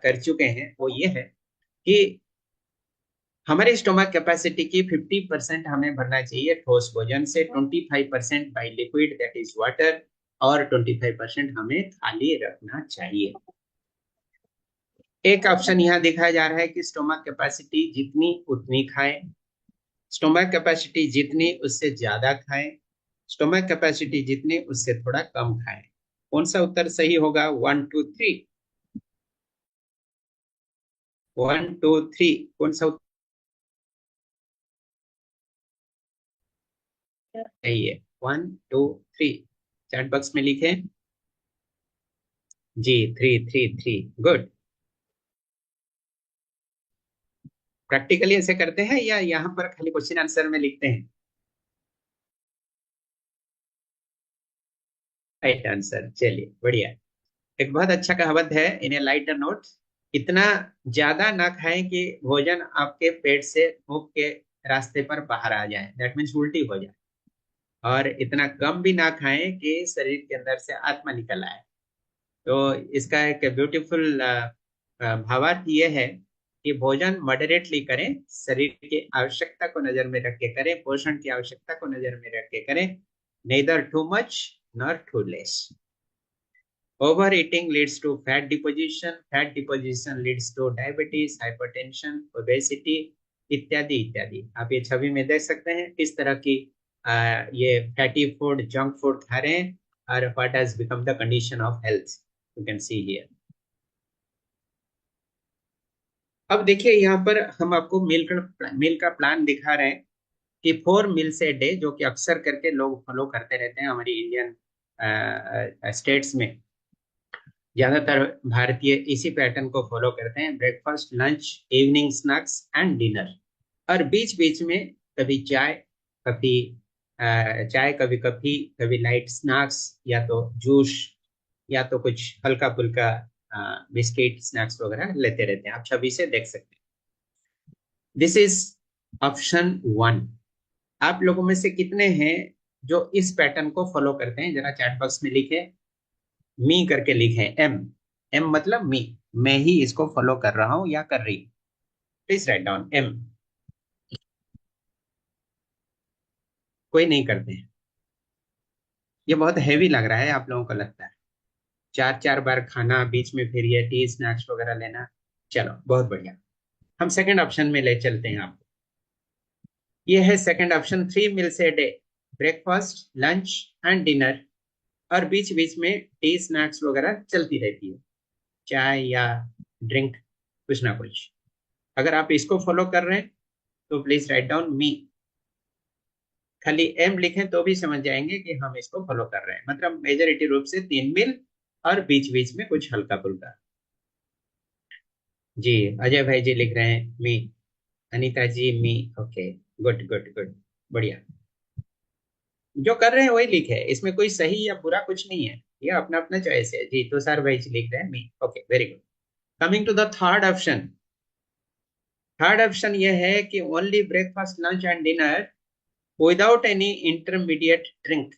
कर चुके हैं वो ये है कि हमारे स्टोमक कैपेसिटी की 50% हमें भरना चाहिए ठोस भोजन से, 25% by liquid that is water, और 25% हमें खाली रखना चाहिए। एक ऑप्शन यहाँ दिखाया जा रहा है कि स्टोमक कैपेसिटी जितनी उतनी खाएं, स्टोमक कैपेसिटी जितनी उससे ज्यादा खाएं, स्टोमक कैपेसिटी जितनी उससे थोड़ा कम खाएं। कौन सा उत्तर सही होगा? 1 2 3, 1 2 3, कौन सा उत्तर सही है? 1 2 3 चैट बॉक्स में लिखें जी। 3 3 3, गुड। प्रैक्टिकली ऐसे करते हैं या यहाँ पर खाली क्वेश्चन आंसर में लिखते हैं? राइट आंसर, चलिए बढ़िया। एक बहुत अच्छा कहावत है, इन ए लाइटर नोट, इतना ज्यादा ना खाएं कि भोजन आपके पेट से मुंह के रास्ते पर बाहर आ जाए, दैट मीन्स उल्टी हो जाए। और इतना कम भी ना खाएं कि शरीर के अंदर से आत्मा निकल आए। तो इसका एक ब्यूटीफुल भावार्थ ये है कि भोजन मॉडरेटली करें, शरीर की आवश्यकता को नजर में रख के करें, पोषण की आवश्यकता को नजर में रख के करें, neither too much nor too less. Overeating leads to fat deposition leads to diabetes, hypertension, obesity इत्यादि इत्यादि। आप ये छवि में देख सकते हैं किस तरह की ये फैटी फूड, जंक फूड खा रहे हैं और what has become the condition of health. You can see here. अब देखिए यहाँ पर हम आपको मील का प्लान दिखा रहे हैं कि 4 मील्स ए डे, जो कि अक्सर करके लोग फॉलो करते रहते हैं हमारी इंडियन स्टेट्स में। ज्यादातर भारतीय इसी पैटर्न को फॉलो करते हैं, breakfast, lunch, evening snacks and dinner. और बीच बीच में कभी चाय, कभी कॉफी, कभी लाइट स्नैक्स, या तो जूस, या तो कुछ हल्का फुल्का बिस्किट स्नैक्स वगैरह लेते रहते हैं। आप छवि से देख सकते हैं। This is option 1। आप लोगों में से कितने हैं जो इस पैटर्न को फॉलो करते हैं? जरा चैट बॉक्स में लिखे, मी करके लिखे, एम मतलब मी, मैं ही इसको फॉलो कर रहा हूं या कर रही। Please write down M. कोई नहीं करते हैं। ये बहुत हैवी लग रहा है, आप लोगों को लगता है 4 बार खाना, बीच में फिर ये टी स्नैक्स वगैरह लेना। चलो बहुत बढ़िया, हम सेकंड ऑप्शन में ले चलते हैं आपको। ये है second option, 3 meals a day, breakfast, lunch and dinner, और बीच बीच में टी स्नैक्स वगैरह चलती रहती है, चाय या ड्रिंक, कुछ ना कुछ। अगर आप इसको फॉलो कर रहे हैं तो प्लीज राइट डाउन मी। खाली एम लिखें तो भी समझ जाएंगे कि हम इसको फॉलो कर रहे हैं। मतलब मेजॉरिटी रूप से 3 मील और बीच बीच में कुछ हल्का फुल्का। जी अजय भाई जी लिख रहे हैं मी, अनीता जी मी, ओके, गुड गुड गुड, बढ़िया। जो कर रहे हैं वही लिखे, इसमें कोई सही या बुरा कुछ नहीं है, ये अपना अपना चॉइस है। जी तुषार भाई जी लिख रहे हैं मी, okay, very good. Coming to the third option. Third option ये है कि only breakfast, lunch and dinner without any intermediate drink.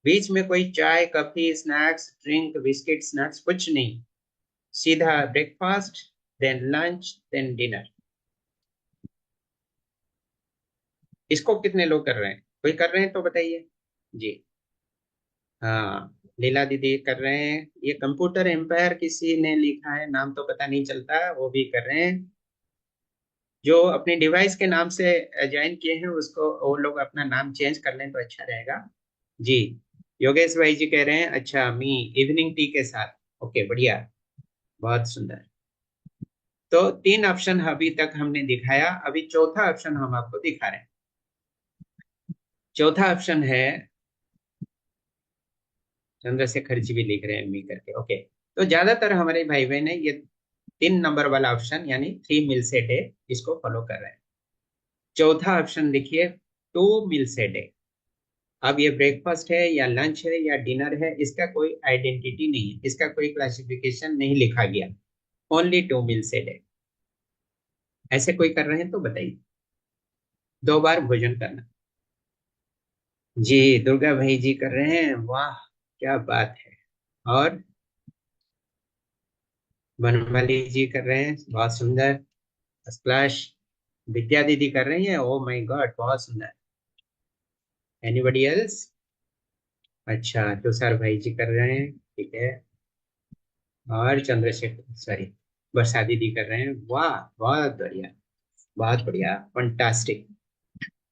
बीच में कोई चाय, coffee, snacks, drink, biscuit, snacks कुछ नहीं, सीधा breakfast, then lunch, then dinner. इसको कितने लोग कर रहे हैं? कोई कर रहे हैं तो बताइए जी। हाँ लीला दीदी कर रहे हैं। ये कंप्यूटर एम्पायर किसी ने लिखा है, नाम तो पता नहीं चलता, वो भी कर रहे हैं। जो अपने डिवाइस के नाम से ज्वाइन किए हैं उसको, वो लोग अपना नाम चेंज कर लें तो अच्छा रहेगा जी। योगेश भाई जी कह रहे हैं अच्छा मी, इवनिंग टी के साथ, ओके बढ़िया, बहुत सुंदर। तो 3 ऑप्शन अभी तक हमने दिखाया, अभी चौथा ऑप्शन हम आपको दिखा रहे हैं। चौथा ऑप्शन है, चंद्रशेखर जी भी लिख रहे हैं मी करके, ओके। तो ज्यादातर हमारे भाई बहन है ये 3 नंबर वाला ऑप्शन, यानी 3 मील्स ए डे, इसको फॉलो कर रहे हैं। चौथा ऑप्शन देखिए, 2 मील्स ए डे। अब ये ब्रेकफास्ट है या लंच है या डिनर है, इसका कोई आइडेंटिटी नहीं है, इसका कोई क्लासिफिकेशन नहीं लिखा गया, ओनली 2 मील्स ए डे। ऐसे कोई कर रहे हैं तो बताइए। 2 बार भोजन करना। जी दुर्गा भाई जी कर रहे हैं, वाह क्या बात है। और बनवाली जी कर रहे हैं, बहुत सुंदर, स्प्लैश। विद्या दीदी कर रही है, ओ माय गॉड बहुत सुंदर। Anybody else? अच्छा तुषार भाई जी कर रहे हैं, ठीक है। और चंद्रशेखर, सॉरी, वर्षा दीदी कर रहे हैं, वाह बहुत बढ़िया, बहुत बढ़िया, फंटास्टिक।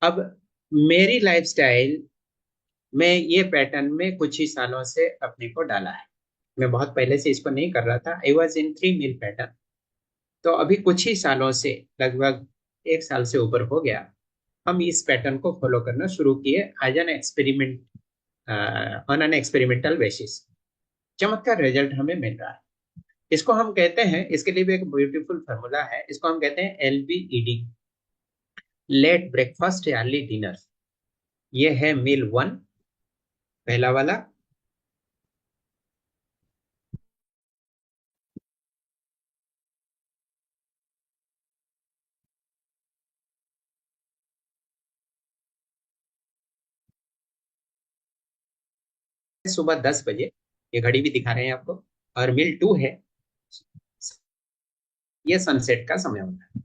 अब मेरी लाइफस्टाइल में ये पैटर्न में कुछ ही सालों से अपने को डाला है। मैं बहुत पहले से इसको नहीं कर रहा था, I was in 3 meal pattern. तो अभी कुछ ही सालों से, लगभग 1 साल से ऊपर हो गया, हम इस पैटर्न को फॉलो करना शुरू किए as an experiment, on an experimental basis. चमत्कार रिजल्ट हमें मिल रहा है। इसको हम कहते हैं, इसके लिए भी एक ब्यूटीफुल फॉर्मूला है, इसको हम कहते हैं LBED, late breakfast early dinner. ये है मील 1, पहला वाला। सुबह 10 बजे, ये घड़ी भी दिखा रहे हैं आपको, और मील 2 है, ये सनसेट का समय होता है।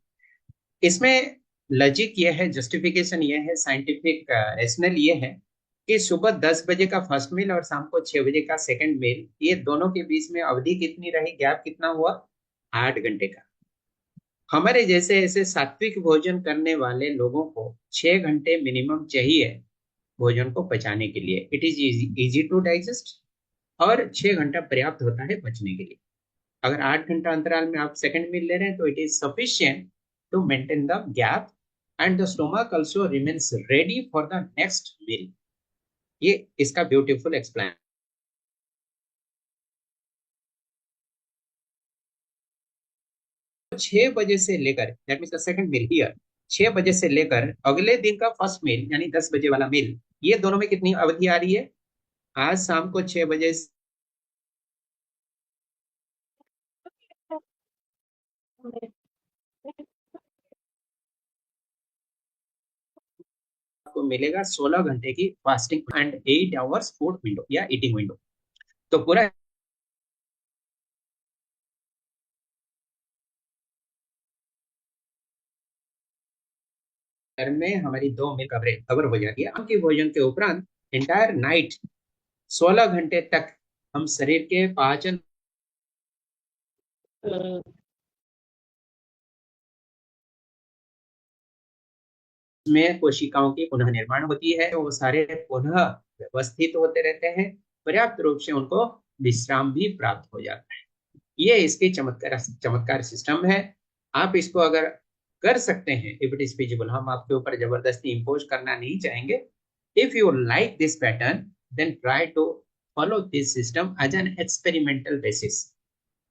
इसमें लॉजिक ये है, जस्टिफिकेशन ये है, साइंटिफिक रैशनल ये है कि सुबह 10 बजे का फर्स्ट मील और शाम को 6 बजे का सेकंड मील, ये दोनों के बीच में अवधि कितनी रही, गैप कितना हुआ, 8 घंटे का। हमारे जैसे ऐसे सात्विक भोजन करने वाले लोगों को 6 घंटे मिनिमम चाहिए भोजन को पचाने के लिए। It is easy to digest, और 6 घंटा पर्याप्त होता है पचने के लिए। अगर 8 घंटा अंतराल में आप सेकंड मील ले रहे हैं तो it is sufficient to maintain the gap and the stomach also remains ready for the next meal. ये इसका ब्यूटीफुल एक्सप्लेन। 6 बजे से लेकर, that means the second meal here, 6 बजे से लेकर अगले दिन का फर्स्ट मील यानी 10 बजे वाला मील, ये दोनों में कितनी अवधि आ रही है, आज शाम को 6 बजे आपको मिलेगा 16 घंटे की fasting and 8 hours food window या ईटिंग विंडो। तो पूरा में हमारी 2 मील कवर हो जाती है। आम के भोजन के उपरांत एंटायर नाइट 16 घंटे तक हम शरीर के पाचन में कोशिकाओं की पुनः निर्माण होती है, वो सारे पुनः व्यवस्थित होते रहते हैं, पर्याप्त रूप से उनको विश्राम भी प्राप्त हो जाता है। ये इसकी चमत्कार सिस्टम है। आप इसको अगर कर सकते हैं, इफ इट इज फिजिबल, हम आपके ऊपर जबरदस्ती इंपोज करना नहीं चाहेंगे। If you like this pattern then try to follow this system as an experimental basis.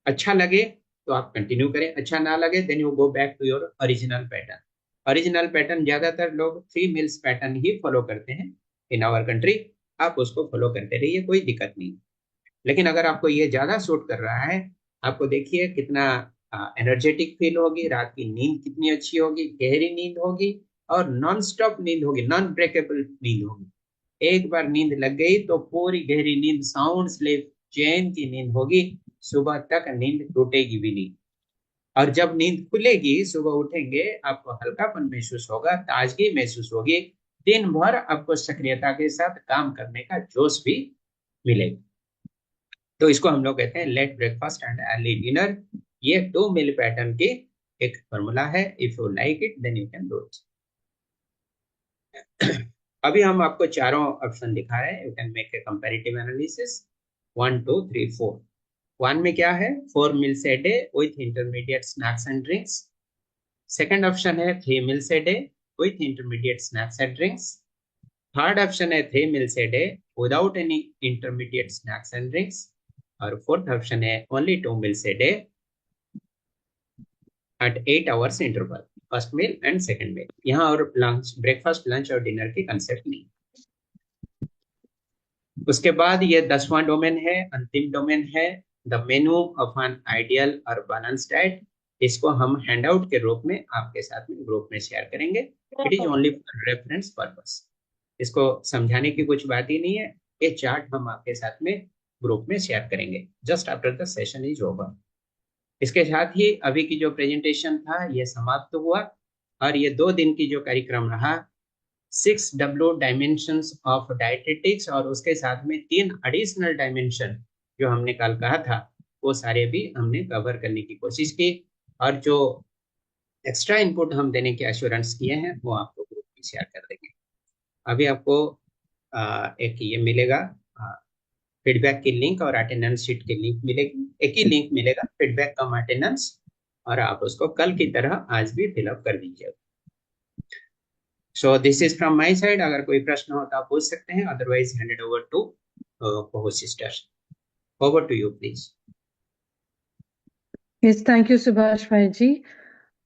अच्छा लगे तो आप कंटिन्यू करें, अच्छा ना लगे then you go back to your original pattern. Original pattern ज्यादातर लोग 3 मील्स पैटर्न ही फॉलो करते हैं इन आवर कंट्री। आप उसको फॉलो करते रहिए, कोई दिक्कत नहीं। लेकिन अगर आपको ये ज्यादा सूट कर रहा है, आपको देखिए कितना एनर्जेटिक फील होगी, रात की नींद कितनी अच्छी होगी, गहरी नींद होगी और नॉन स्टॉप नींद होगी, नॉन ब्रेकेबल नींद होगी। एक बार नींद लग गई तो पूरी गहरी नींद, साउंड स्लीप, चैन की नींद होगी, सुबह तक नींद टूटेगी भी नहीं। और जब नींद खुलेगी, सुबह उठेंगे, आपको हल्कापन महसूस होगा, ताजगी महसूस होगी, दिन भर आपको सक्रियता के साथ काम करने का जोश भी मिलेगा। तो इसको हम लोग कहते हैं late breakfast and early dinner. ये 2 मील पैटर्न की एक फॉर्मूला है। If you like it then you can do it. अभी हम आपको चारों ऑप्शन दिखा रहे हैं। You can make a comparative analysis 1 2 3 4। 1 में क्या है, 4 meals a day with intermediate snacks and drinks. Second option है 3 meals a day with intermediate snacks and drinks. Third option है 3 meals a day without any intermediate snacks and drinks. और fourth option है only 2 meals a day at 8 hours interval, first meal and second meal. यहाँ और lunch, breakfast, lunch और dinner की concept नहीं। उसके बाद ये 10वां डोमेन है, अंतिम डोमेन है, the menu of an ideal और बैलेंस डाइट। इसको हम हैंडआउट के रूप में आपके साथ में ग्रुप में शेयर करेंगे। It is only for reference purpose. इसको समझाने की कुछ बात ही नहीं है। ये चार्ट हम आपके साथ में ग्रुप में शेयर करेंगे just after the session is over. इसके साथ ही अभी की जो प्रेजेंटेशन था ये समाप्त हुआ, और ये 2 दिन की जो कार्यक्रम रहा, 6W डायमेंशंस ऑफ डायटेटिक्स, और उसके साथ में 3 एडिशनल डायमेंशन जो हमने कल कहा था, वो सारे भी हमने कवर करने की कोशिश की। और जो एक्स्ट्रा इनपुट हम देने के एश्योरेंस किए हैं वो आपको ग्रुप में शेयर कर देंगे। अभी आपको एक ये मिलेगा फीडबैक की लिंक और अटेंडेंस शीट की लिंक मिलेगी। एक ही लिंक मिलेगा, फीडबैक कम अटेंडेंस, और आप उसको कल की तरह आज भी फिलअप कर दीजिएगा। So this is from my side. अगर कोई प्रश्न हो तो आप पूछ सकते हैं, अदरवाइज हैंडेड ओवर टू पहुंच sister. Over to you please. Yes, thank you Subhash भाई जी।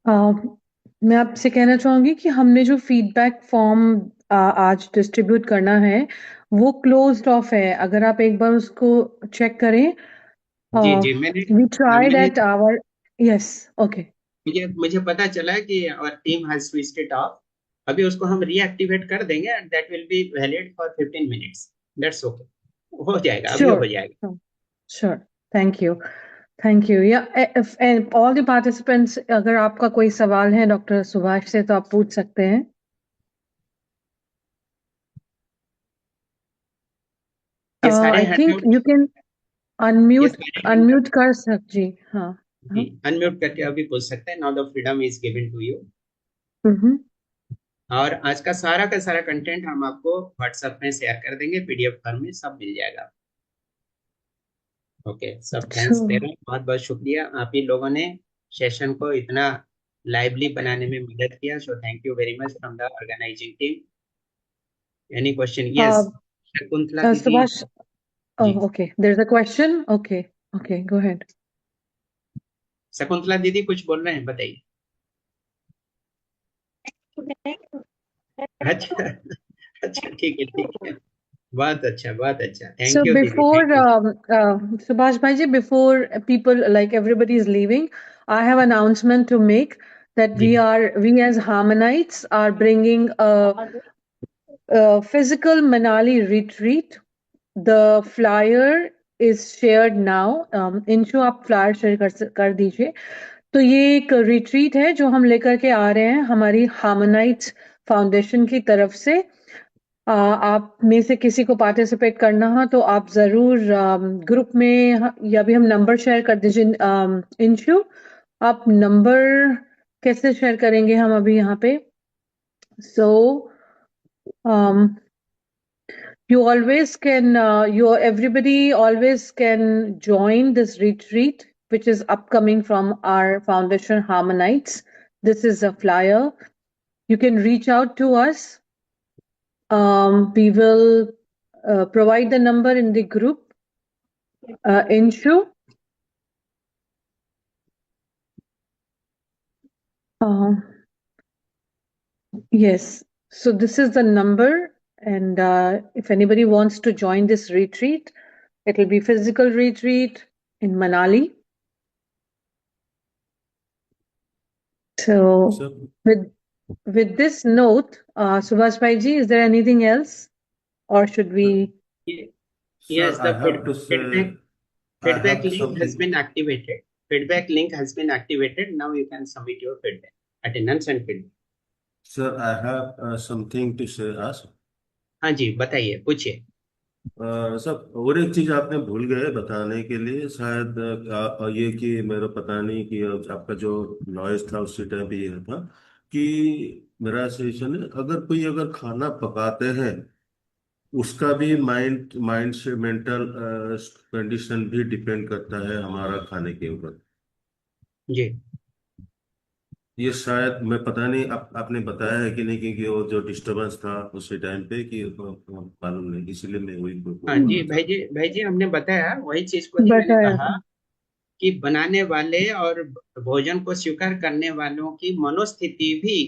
मैं आपसे कहना चाहूंगी कि हमने जो फीडबैक फॉर्म आज डिस्ट्रीब्यूट करना है वो क्लोज्ड ऑफ है। अगर आप एक बार उसको चेक करें। जी जी, मैंने we tried at our, yes, okay, मुझे पता चला कि our team has switched it off. अभी उसको हम रीएक्टिवेट कर देंगे and that will be valid for 15 minutes. That's okay. हो जाएगा, अभी हो Sure. जाएगा। Sure. Thank you. Thank you. Yeah, if and all the participants, अगर आपका कोई सवाल है डॉक्टर सुभाष से तो आप पूछ सकते हैं. ये सारे I think handout, you can ये unmute सारे हैंडआउट unmute कर सक जी. हाँ. जी अनम्यूट करके अभी पूछ सकते हैं। Now the freedom is given to you. Hmm. और आज का सारा कंटेंट हम आपको व्हाट्सएप में शेयर कर देंगे, पीडीएफ फॉर्म में सब मिल जाएगा। ओके, सब थैंक्स दे रहे हैं, बहुत बहुत शुक्रिया। आप ही लोगों ने सेशन को इतना लाइवली बनाने में मदद किया, so thank you very much from the organising team. Any question? Yes, Shakuntala दीदी। Subhash. Oh, ji, okay. There's a question. Okay. Okay. Go ahead. Shakuntala दीदी कुछ बोल रहे हैं, बताइए। अच्छा अच्छा, ठीक है, बहुत अच्छा, बहुत अच्छा, So थैंक यू दीदी, before thank you. Subhash Bhaiji, before people like everybody is leaving, I have announcement to make that जी we as Harmonites are bringing a physical Manali retreat. The flyer is shared now. इंशु आप flyer share कर दीजिए। तो ये एक retreat है जो हम लेकर के आ रहे हैं हमारी Harmonites Foundation की तरफ से। आप में से किसी को पार्टिसिपेट करना हो तो आप जरूर ग्रुप में या भी हम नंबर शेयर कर दीजिए। इंशु, आप नंबर कैसे शेयर करेंगे हम अभी यहाँ पे? सो you always can everybody always can join this retreat which is upcoming from our foundation Harmonites. This is a flyer. You can reach out to us. We will provide the number in the group. Inshu. Yes. So this is the number, and if anybody wants to join this retreat, it will be physical retreat in Manali. So with this note, Subhash Bhai ji, is there anything else, or should we? Yes, Sir, the I have to say, I feedback have link has something. been activated. Feedback link has been activated. Now you can submit your feedback, attendance and feedback. Sir, I have something to say. Ask. हाँ जी, बताइए, पूछिए। Sir, और एक चीज आपने भूल गए बताने के लिए शायद, ये कि मेरा पता नहीं कि आपका जो नॉइस था उसी टाइम पे ये था कि मेरा सजेशन है, अगर खाना पकाते हैं उसका भी माइंड से मेंटल कंडीशन भी डिपेंड करता है हमारा खाने के ऊपर। जी ये शायद मैं पता नहीं आपने बताया है कि नहीं, क्योंकि वो जो डिस्टरबेंस था उसी टाइम पे कि मालूम नहीं, इसलिए मैं वही हाँ जी, भाई जी हमने बताया, वही चीज को ही मैंने बताया कहा कि बनाने वाले और भोजन को स्वीकार करने वालों की मनोस्थिति भी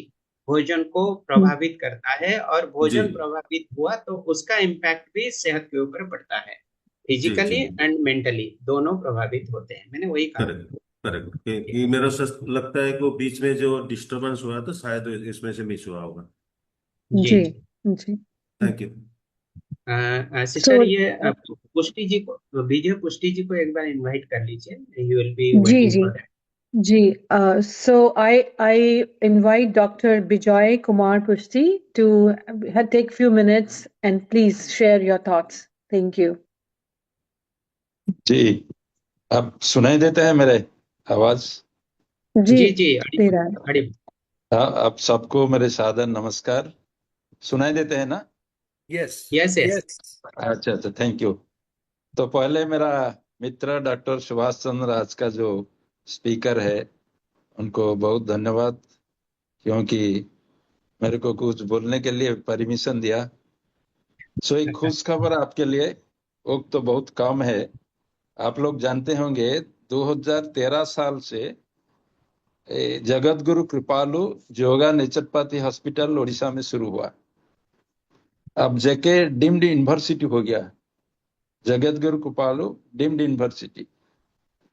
भोजन को प्रभावित करता है, और भोजन जी प्रभावित हुआ तो उसका इम्पैक्ट भी सेहत के ऊपर पड़ता है। जी जी, फिजिकली एंड मेंटली दोनों प्रभावित होते हैं, मैंने वही कहा। करेक्ट करेक्ट, कि मेरा लगता है कि वो बीच में जो डिस्टरबेंस हुआ था शायद इसमें से मिस हुआ होगा। जी जी जी। जी। Thank you. सिस्टर, So ये पुष्टि जी को, विजय पुष्टि जी को एक बार इनवाइट कर लीजिए, यू विल बी जी वेटिंग जी फॉर दैट। जी। So I invite Dr. Bijoy Kumar Pushti to take few minutes and please share your thoughts. Thank you. जी, अब सुनाई देता है मेरे आवाज? जी जी जी, दे रहा है। हरी। हाँ, आप सबको मेरे सादर नमस्कार। सुनाई देते हैं ना? Yes yes yes. अच्छा अच्छा, थैंक यू। तो पहले मेरा मित्र डॉक्टर सुभाष चंद्र आज का जो स्पीकर है उनको बहुत धन्यवाद, क्योंकि मेरे को कुछ बोलने के लिए परमिशन दिया। सो एक खुश खबर आपके लिए, वक्त तो बहुत कम है। आप लोग जानते होंगे 2013 साल से जगत गुरु कृपालु जोगा नेचरपैथी हॉस्पिटल उड़ीसा में शुरू हुआ। अब जेके डीम्ड यूनिवर्सिटी हो गया, जगत गुरु कृपालु डीम्ड यूनिवर्सिटी।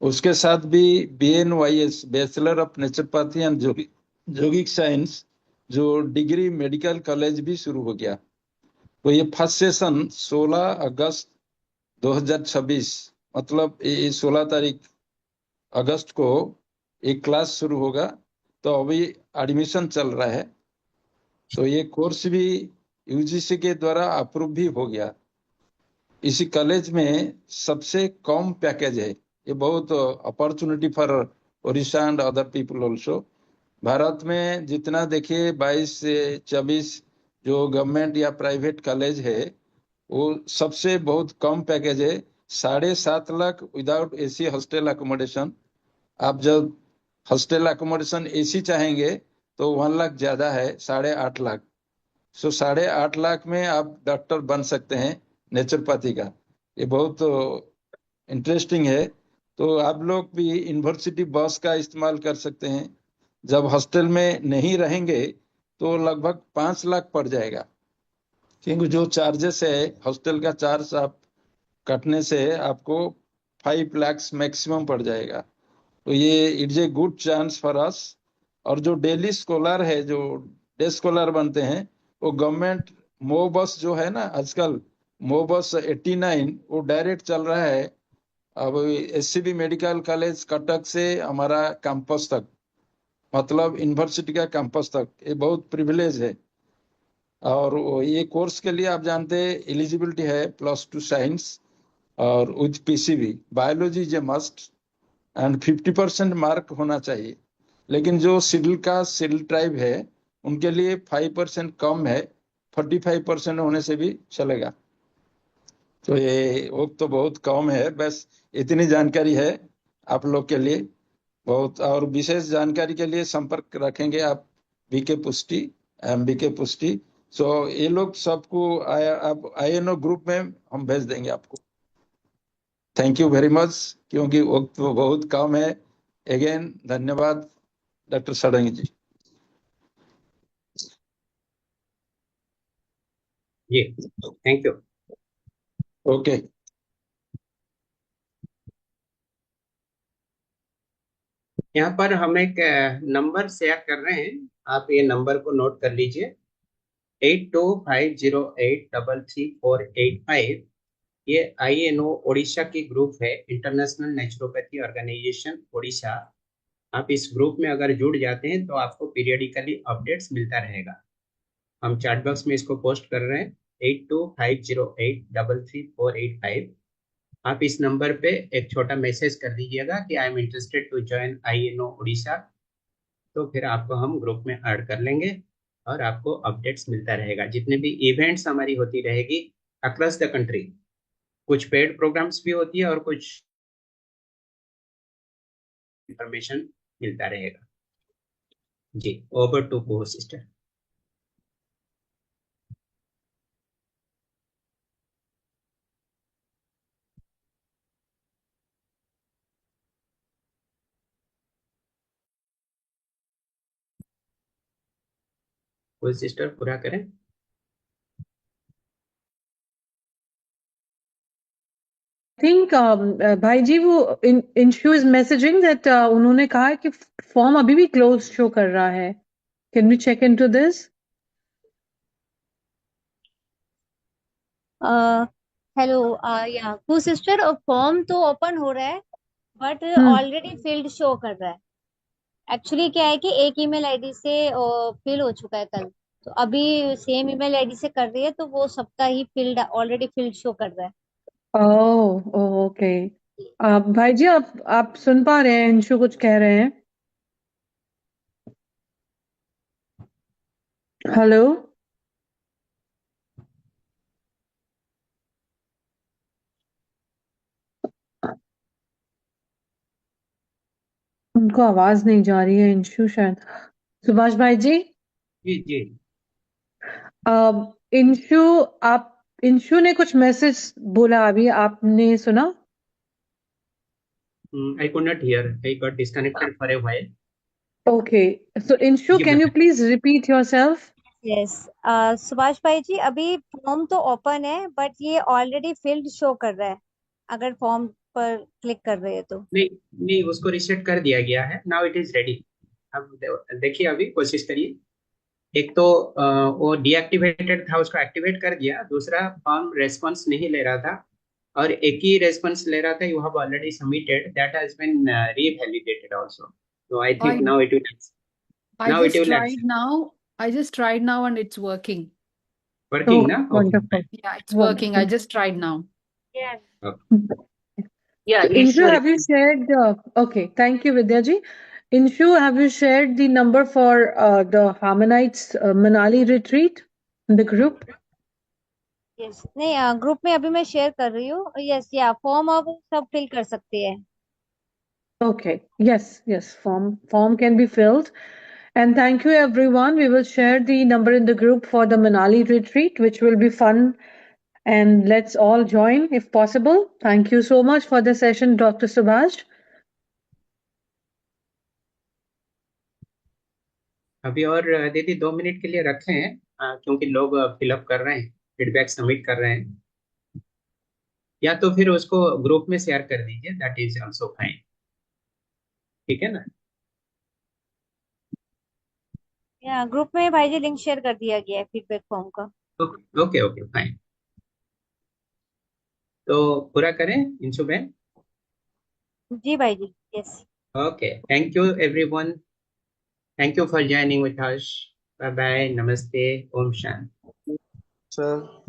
उसके साथ भी BNYS bachelor of naturopathy and yogic science जो डिग्री मेडिकल कॉलेज भी शुरू हो गया। तो ये फर्स्ट सेशन 16 अगस्त 2026 मतलब ये 16 तारीख अगस्त को एक क्लास शुरू होगा। तो अभी एडमिशन चल रहा है। तो ये कोर्स भी यूजीसी के द्वारा अप्रूव भी हो गया। इसी कॉलेज में सबसे कम पैकेज है। ये बहुत opportunity for Odisha and other people also. Bharat में जितना देखिए 22 से 24 जो गवर्नमेंट या प्राइवेट कॉलेज है वो सबसे बहुत कम पैकेज है। 7.5 lakh without AC hostel accommodation. आप जब हॉस्टल अकोमोडेशन एसी चाहेंगे तो 1 लाख ज्यादा है, 8.5 लाख। सो 8.5 लाख में आप डॉक्टर बन सकते हैं नेचुरोपैथी का। ये बहुत इंटरेस्टिंग है। तो आप लोग भी यूनिवर्सिटी बस का इस्तेमाल कर सकते हैं। जब हॉस्टल में नहीं रहेंगे तो लगभग 5 लाख पड़ जाएगा, क्योंकि जो चार्जेस है हॉस्टल का चार्ज आप कटने से आपको 5 लाख मैक्सिमम पड़ जाएगा। तो ये it's a good chance for us. और जो डेली स्कॉलर है, जो डे स्कॉलर बनते हैं, वो गवर्नमेंट मो बस जो है ना आजकल, मो बस 89 वो डायरेक्ट चल रहा है अब एससीबी मेडिकल कॉलेज कटक से हमारा कैंपस तक, मतलब यूनिवर्सिटी का कैंपस तक। ये बहुत प्रिविलेज है। और ये कोर्स के लिए आप जानते हैं एलिजिबिलिटी है +2 साइंस और with PCB. Biology is a must and 50% mark होना चाहिए। लेकिन जो शेड्यूल कास्ट शेड्यूल ट्राइब है उनके लिए 5% कम है, 45% होने से भी चलेगा। तो ये वक्त तो बहुत कम है। बस इतनी जानकारी है आप लोग के लिए बहुत। और विशेष जानकारी के लिए संपर्क रखेंगे आप बीके पुष्टि, बीके पुष्टि। सो ये लोग सबको आप INO ग्रुप में हम भेज देंगे आपको। थैंक यू वेरी मच, क्योंकि वक्त तो बहुत कम है। अगेन धन्यवाद डॉक्टर षडंगी जी। जी, थैंक यू। ओके। यहाँ पर हम एक नंबर शेयर कर रहे हैं, आप ये नंबर को नोट कर लीजिए, 8250833485। ये INO ओडिशा की ग्रुप है, इंटरनेशनल नेचुरोपैथी ऑर्गेनाइजेशन ओडिशा। आप इस ग्रुप में अगर जुड़ जाते हैं तो आपको पीरियडिकली अपडेट्स मिलता रहेगा। हम चैट बॉक्स में इसको पोस्ट कर रहे हैं, 8250833485। आप इस नंबर पे एक छोटा मैसेज कर दीजिएगा कि I am interested to join INO Odisha. तो फिर आपको हम ग्रुप में ऐड कर लेंगे और आपको अपडेट्स मिलता रहेगा। जितने भी इवेंट्स हमारी होती रहेगी अक्रॉस द कंट्री, कुछ पेड प्रोग्राम्स भी होती है और कुछ इंफॉर्मेशन मिलता रहेगा। जी, ओवर टू को सिस्टर। को सिस्टर पूरा करें। थिंक भाई जी वो इंशू इज मैसेजिंग दैट उन्होंने कहा है कि फॉर्म अभी भी क्लोज शो कर रहा है। Can we check into this? Hello या को सिस्टर, फॉर्म तो ओपन हो रहा है बट ऑलरेडी फिल्ड शो कर रहा है। एक्चुअली क्या है कि एक ईमेल आईडी से फिल हो चुका है कल, तो अभी सेम ईमेल आईडी से कर रही है तो वो सबका ही फिल्ड ऑलरेडी फिल्ड शो कर रहा है। Oh okay. भाई जी आप सुन पा रहे हैं इंशू कुछ कह रहे हैं? हेलो? उनको आवाज नहीं जा रही है इंशू शायद। सुभाष भाई जी? जी जी। इंशु इंशु ने कुछ मैसेज बोला अभी, आपने सुना? I could not hear. I got disconnected for a while. Okay, so Inshu, ji can you बताएं। please repeat yourself? Yes Subhash भाई जी, अभी फॉर्म तो ओपन है बट ये ऑलरेडी फिल्ड शो कर रहा है अगर फॉर्म पर क्लिक कर रहे हैं तो। नहीं नहीं, उसको रिसेट कर दिया गया है। Now it is ready. अब देखिए, अभी कोशिश करिए। एक तो वो डीएक्टिवेटेड था, उसको एक्टिवेट कर दिया। दूसरा, फॉर्म रेस्पॉन्स नहीं ले रहा था, और एक ही रेस्पॉन्स ले रहा था, you have already submitted, that has been revalidated also. So I think I now it will accept. I just tried now and it's working. Working Oh, na? Okay. wonderful. Yeah, it's working. I Wonderful. just tried now. Yes. Okay. Yeah, So, he's Inshu, have you shared? Okay, thank you, Vidyaji. Inshu, have you shared the number for the Harmonites Manali retreat in the group? Yes नहीं, group में अभी मैं share कर रही हूँ. Yes, या form अब सब फिल कर सकती है. Okay. Yes. Form can be filled. And thank you, everyone. We will share the number in the group for the Manali retreat, which will be fun. And let's all join if possible. Thank you so much for the session, Dr. Subhash. अभी और दीदी 2 minute के लिए रखे हैं, क्योंकि लोग fill up कर रहे हैं, फीडबैक सबमिट कर रहे हैं. या तो फिर उसको ग्रुप में शेयर कर दीजिए, दैट इज आल्सो फाइन. ठीक है ना? या ग्रुप में भाई जी लिंक शेयर कर दिया गया है फीडबैक फॉर्म का. Okay fine. तो पूरा करें इंशु बहन. जी भाई जी. Yes. Okay, thank you everyone. Thank you for joining with us. Bye bye. नमस्ते. ओम शांति. सर